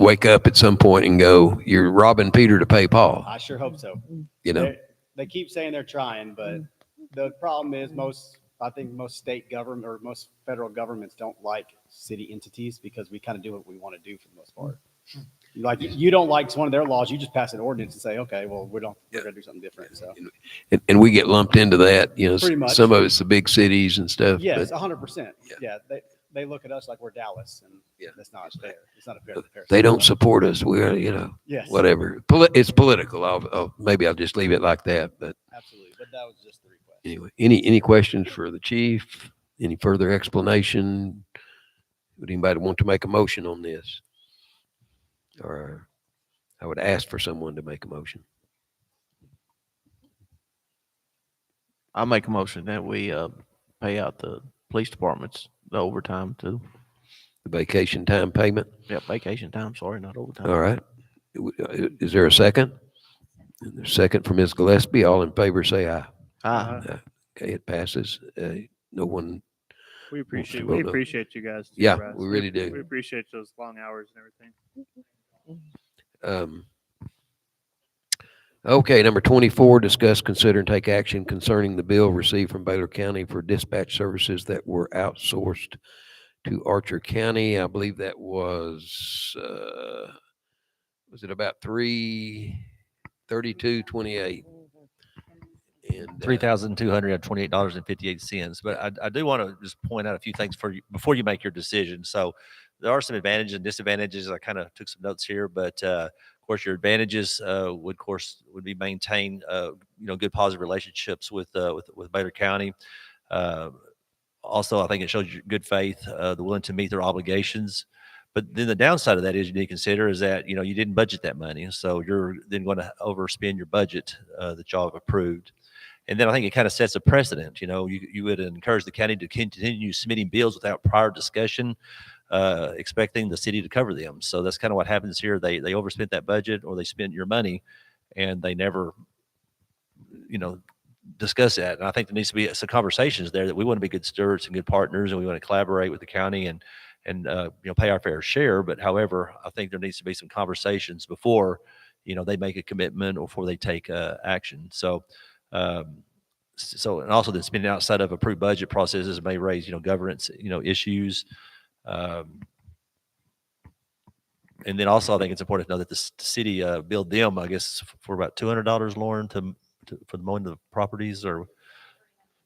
wake up at some point and go, you're robbing Peter to pay Paul. I sure hope so. They keep saying they're trying, but the problem is I think most state government or most federal governments don't like city entities because we kind of do what we want to do for the most part. Like you don't like one of their laws, you just pass an ordinance and say, okay, well, we're going to do something different. So, and we get lumped into that, Pretty much. Some of it's the big cities and stuff. Yes, but 100%. Yeah. They look at us like we're Dallas, and that's not fair. It's not a fair comparison. they don't support us. We're, Yes. whatever. It's political. Maybe I'll just leave it like that. But Absolutely. But that was just the request. anyway, any questions for the chief? Any further explanation? Would anybody want to make a motion on this? Or I would ask for someone to make a motion. I'll make a motion that we pay out the police departments the overtime too. The vacation time payment. Yeah, vacation time. Sorry, not overtime. All right. Is there a second? There's a second from Ms. Gillespie. All in favor, say aye. Aye. Okay, it passes. No one. We appreciate Well done. you guys. too, Yeah, Bryce. we really do. We appreciate those long hours and everything. Okay, number 24, discuss, consider, and take action concerning the bill received from Baylor County for dispatch services that were outsourced to Archer County. I believe that was it about $332.28? And $3,228.58. But I do want to just point out a few things before you make your decision. So there are some advantages and disadvantages. I kind of took some notes here, but of course your advantages would be maintain good positive relationships with Baylor County. Also, I think it shows you good faith, the willing to meet their obligations. But then the downside of that is you need to consider is that, you know, you didn't budget that money. So you're then going to overspend your budget that y'all have approved. And then I think it kind of sets a precedent. You know, you would encourage the county to continue submitting bills without prior discussion, expecting the city to cover them. So that's kind of what happens here. They overspent that budget, or they spent your money, and they never, you know, discuss that. And I think there needs to be some conversations there that we want to be good stewards and good partners, and we want to collaborate with the county and you know, pay our fair share. But however, I think there needs to be some conversations before, you know, they make a commitment or before they take action. So and also then spending outside of approved budget processes may raise, you know, governance, you know, issues. And then also I think it's important to know that the city billed them, I guess, for about $200, Lauren, for the mowing of the properties, or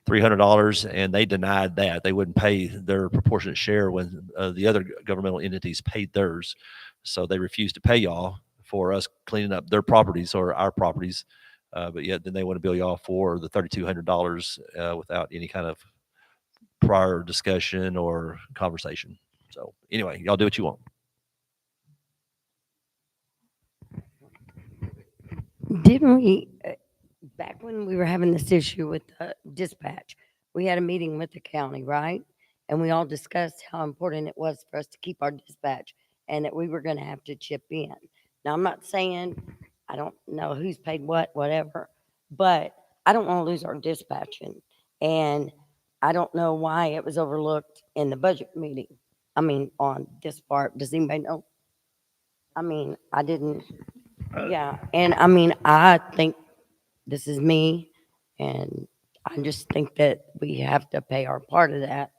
$300, and they denied that. They wouldn't pay their proportionate share when the other governmental entities paid theirs. So they refused to pay y'all for us cleaning up their properties or our properties. But yet then they want to bill y'all for the $3,200 without any kind of prior discussion or conversation. So anyway, y'all do what you want. Didn't we, back when we were having this issue with dispatch, we had a meeting with the county, right? And we all discussed how important it was for us to keep our dispatch and that we were going to have to chip in. Now, I'm not saying, I don't know who's paid what, whatever, but I don't want to lose our dispatching. And I don't know why it was overlooked in the budget meeting. I mean, on this part, does anybody know? I mean, I didn't, yeah. And I mean, I think this is me, and I just think that we have to pay our part of that.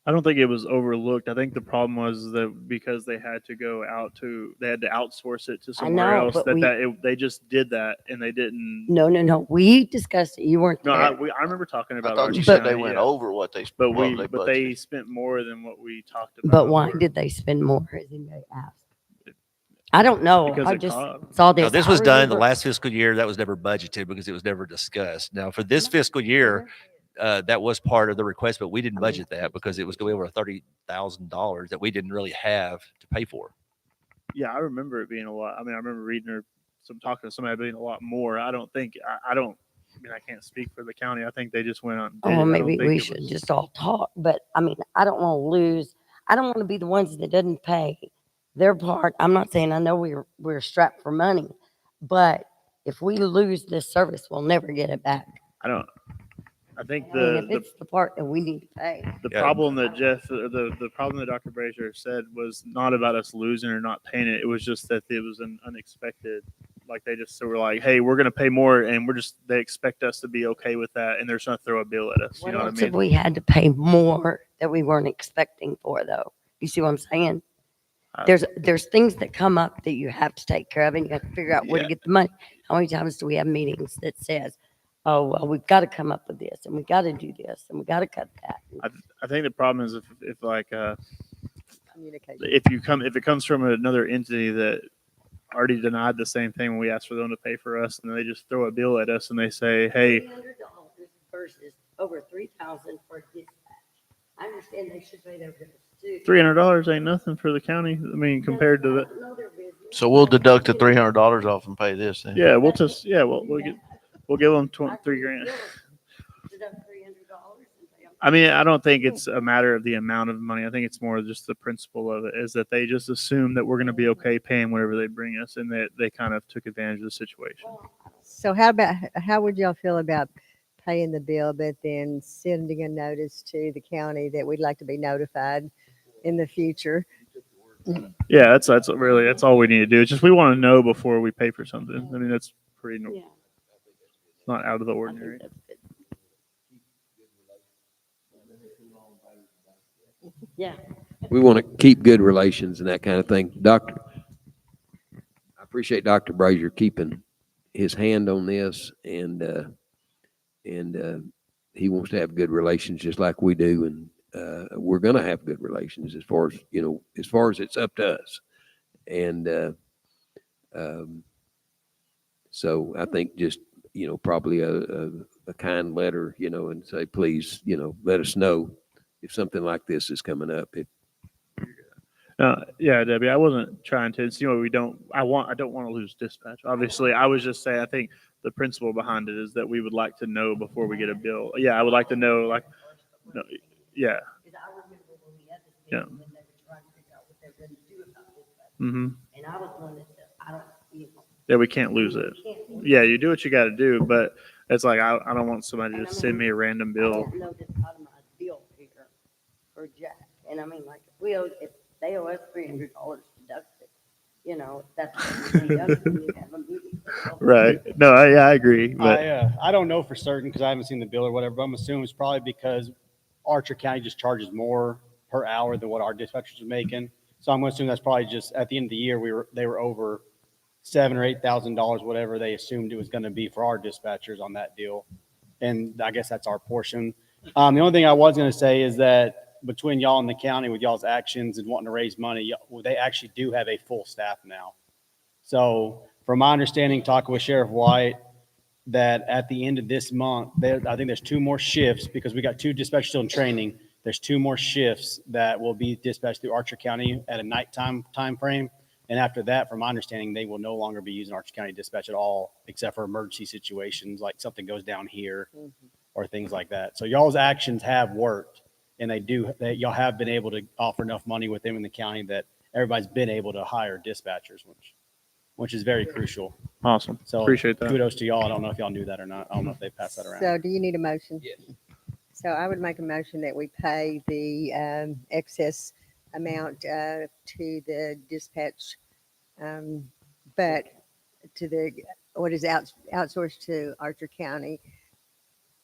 I don't think it was overlooked. I think the problem was that because they had to they had to outsource it to somewhere know, else. but They just did that, and they didn't. No. We discussed it. You weren't No, there. I remember talking I about. thought you Orange said they County, went yeah. over what they But budgeted. they spent more than what we talked about. But why did they spend more? Has anybody asked? I don't know. Because I it just cost. saw this. Now, this I was done the remember- last fiscal year. That was never budgeted because it was never discussed. Now, for this fiscal year, that was part of the request, but we didn't budget that because it was going to be over $30,000 that we didn't really have to pay for. Yeah, I remember it being a lot. I mean, I remember reading talking to somebody being a lot more. I don't think. I mean, I can't speak for the county. I think they just went out and did Oh, it. I don't maybe think we it should was- just all talk. But I mean, I don't want to lose. I don't want to be the ones that didn't pay their part. I'm not saying I know we're strapped for money, but if we lose this service, we'll never get it back. I think I mean, if it's the part that we need to pay. the Yeah. problem that the problem that Dr. Brazier said was not about us losing or not paying it. It was just that it was an unexpected. Like they just were like, "Hey, we're going to pay more," and they expect us to be okay with that, and they're just going to throw a bill at us. You know what I else if mean? we had to pay more that we weren't expecting for, though? You see what I'm saying? There's things that come up that you have to take care of, and you have to figure out where to Yeah. get the money. How many times do we have meetings that says, "Oh, well, we've got to come up with this, and we got to do this, and we got to cut that"? I think the problem is if like Communication. if it comes from another entity that already denied the same thing when we asked for them to pay for us, and they just throw a bill at us and they say, "Hey, $300 versus over $3,000 for dispatch. I understand they should pay their bills too. $300 ain't nothing for the county." I mean, compared to the So we'll deduct the $300 off and pay this then. yeah, we'll give them $3,000. I mean, I don't think it's a matter of the amount of money. I think it's more just the principle of it is that they just assume that we're going to be okay paying whatever they bring us, and that they kind of took advantage of the situation. So how would y'all feel about paying the bill, but then sending a notice to the county that we'd like to be notified in the future? Yeah, that's all we need to do. It's just we want to know before we pay for something. I mean, that's pretty not out of the ordinary. Yeah. We want to keep good relations and that kind of thing. I appreciate Dr. Brazier keeping his hand on this, and he wants to have good relations just like we do, and we're going to have good relations as far as it's up to us. And so I think just probably a kind letter, and say, please, let us know if something like this is coming up. Yeah, Debbie, I wasn't trying to insinuate I don't want to lose dispatch. Obviously, I was just saying, I think the principle behind it is that we would like to know before we get a bill. Yeah, I would like to know, like, no, yeah, Because I remember when we had this Yeah. meeting, when they were trying to figure out what they were gonna do about this. mm-hmm. And I was one that said, I don't, you know. Yeah, we can't lose it. Yeah, you do what you got to do, but it's like, I don't want somebody to send me a random I bill. don't know this itemized bill here for Jack. And I mean, like, if they owe us $300 deducted, you know, that's what we do when you have a meeting. Right. No, I agree. But I don't know for certain because I haven't seen the bill or whatever, but I'm assuming it's probably because Archer County just charges more per hour than what our dispatchers are making. So I'm going to assume that's probably just at the end of the year, they were over $7,000 or $8,000, whatever they assumed it was going to be for our dispatchers on that deal. And I guess that's our portion. The only thing I was going to say is that between y'all and the county with y'all's actions and wanting to raise money, they actually do have a full staff now. So from my understanding, talking with Sheriff White, that at the end of this month, I think there's 2 more shifts because we got 2 dispatchers still in training. There's 2 more shifts that will be dispatched through Archer County at a nighttime time frame. And after that, from my understanding, they will no longer be using Archer County Dispatch at all, except for emergency situations, like something goes down here or things like that. So y'all's actions have worked, and y'all have been able to offer enough money with them in the county that everybody's been able to hire dispatchers, which is very crucial. awesome. So Appreciate that. kudos to y'all. I don't know if y'all knew that or not. I don't know if they passed that around. So do you need a motion? Yes. So I would make a motion that we pay the excess amount to the dispatch, but to what is outsourced to Archer County,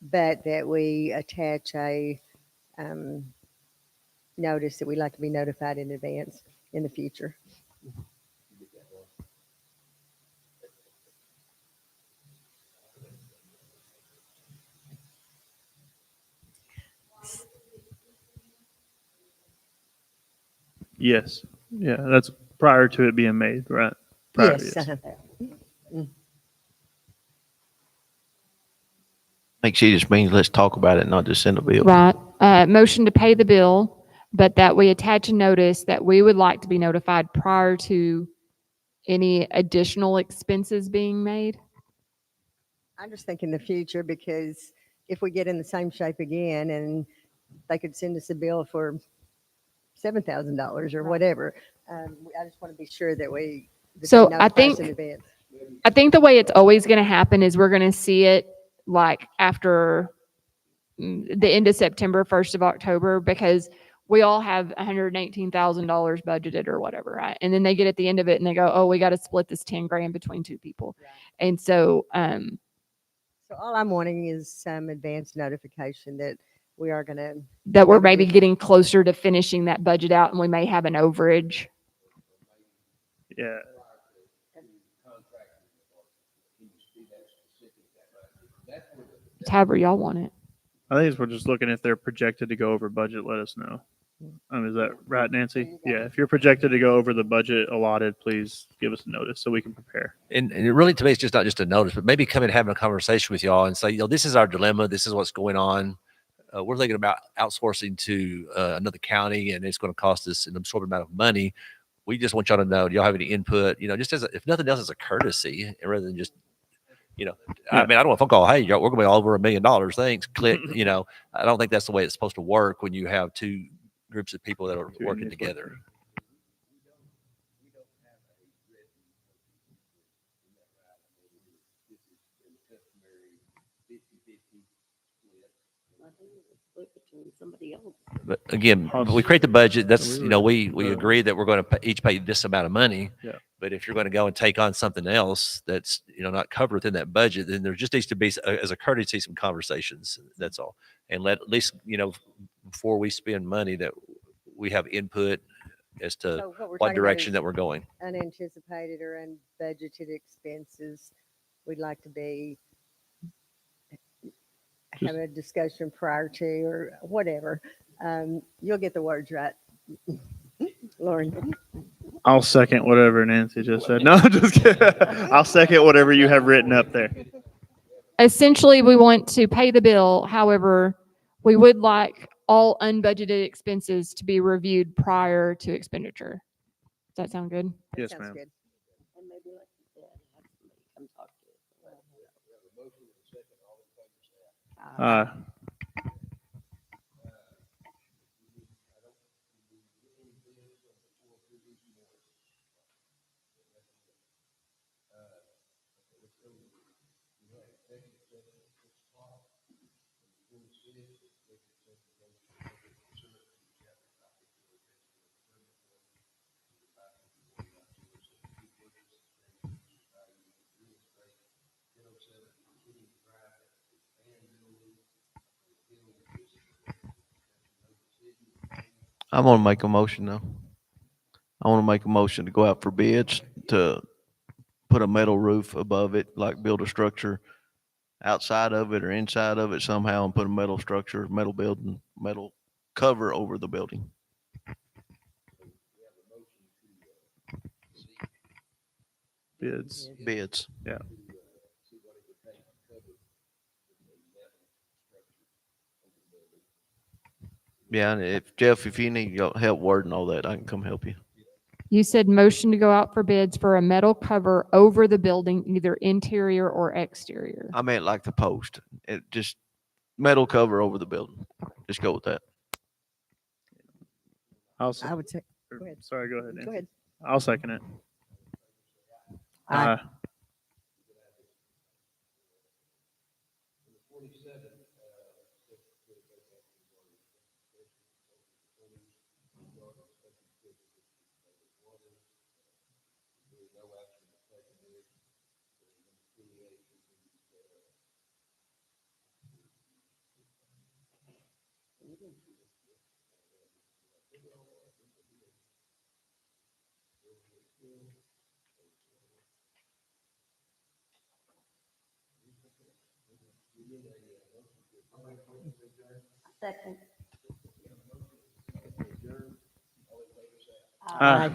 but that we attach a notice that we'd like to be notified in advance in the future. Yes. Yeah, that's prior to it being made, right? Prior, Yes. I think she just means let's talk about it, not just send a bill. Right. Motion to pay the bill, but that we attach a notice that we would like to be notified prior to any additional expenses being made. I'm just thinking the future, because if we get in the same shape again and they could send us a bill for $7,000 or whatever, I just want to be sure that we. So they I notify us think- in advance. I think the way it's always going to happen is we're going to see it like after the end of September, 1st of October, because we all have $118,000 budgeted or whatever, right? And then they get at the end of it and they go, oh, we got to split this 10 grand between 2 people. And so, So all I'm wanting is some advance notification that we are going to. that we're maybe getting closer to finishing that budget out and we may have an overage. Yeah. It's however y'all want it. I think we're just looking if they're projected to go over budget, let us know. Is that right, Nancy? Yeah, if you're projected to go over the budget allotted, please give us a notice so we can prepare. And it really, to me, it's just not just a notice, but maybe come and having a conversation with y'all and say, this is our dilemma. This is what's going on. We're thinking about outsourcing to another county, and it's going to cost us an absorbent amount of money. We just want y'all to know, do y'all have any input? Just as if nothing else, as a courtesy, rather than just, I mean, I don't want a phone call. Hey, y'all, we're going to be all over $1 million. Thanks. Click. I don't think that's the way it's supposed to work when you have 2 groups of people that are working together. I think it was split between somebody else. But again, we create the budget. That's, we Yeah. agree that we're going to each pay this amount of money. Yeah. But if you're going to go and take on something else that's, not covered within that budget, then there just needs to be, as a courtesy, some conversations. That's all. And at least, before we spend money, that we have input as to So what we're what talking about direction is that we're going. Unanticipated or unbudgeted expenses, we'd like to have a discussion prior to or whatever. You'll get the words right. Lauren. I'll second whatever Nancy just said. No, I'm just kidding. I'll second whatever you have written up there. Essentially, we want to pay the bill. However, we would like all unbudgeted expenses to be reviewed prior to expenditure. Does that sound good? That Yes, sounds ma'am. good. And maybe like you said, have somebody come talk to us. I want to make a motion though. I want to make a motion to go out for bids to put a metal roof above it, like build a structure outside of it or inside of it somehow and put a metal structure, metal building, metal cover over the building. Bids. Bids. Yeah. Yeah, and if Jeff, if you need help wording all that, I can come help you. You said motion to go out for bids for a metal cover over the building, either interior or exterior. I meant like the post. It just metal cover over the building. Just go with that. I would say, or- go ahead. Sorry, go ahead. Go Nancy. ahead. I'll second it. Aye. Second. Aye.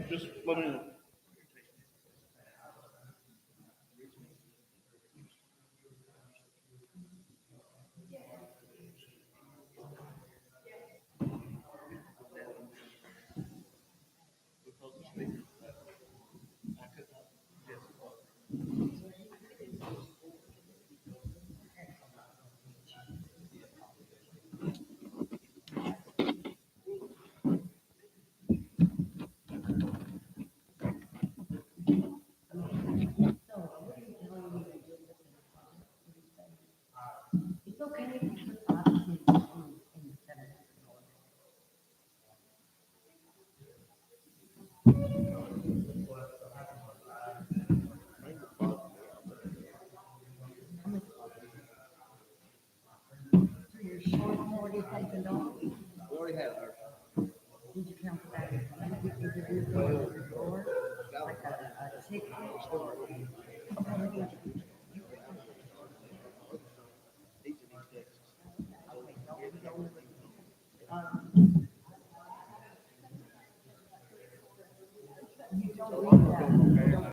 Just let me. It's okay if you put options in the center. So you're short $40,000? We already have ours. Did you count that? You can do it for like a ticket?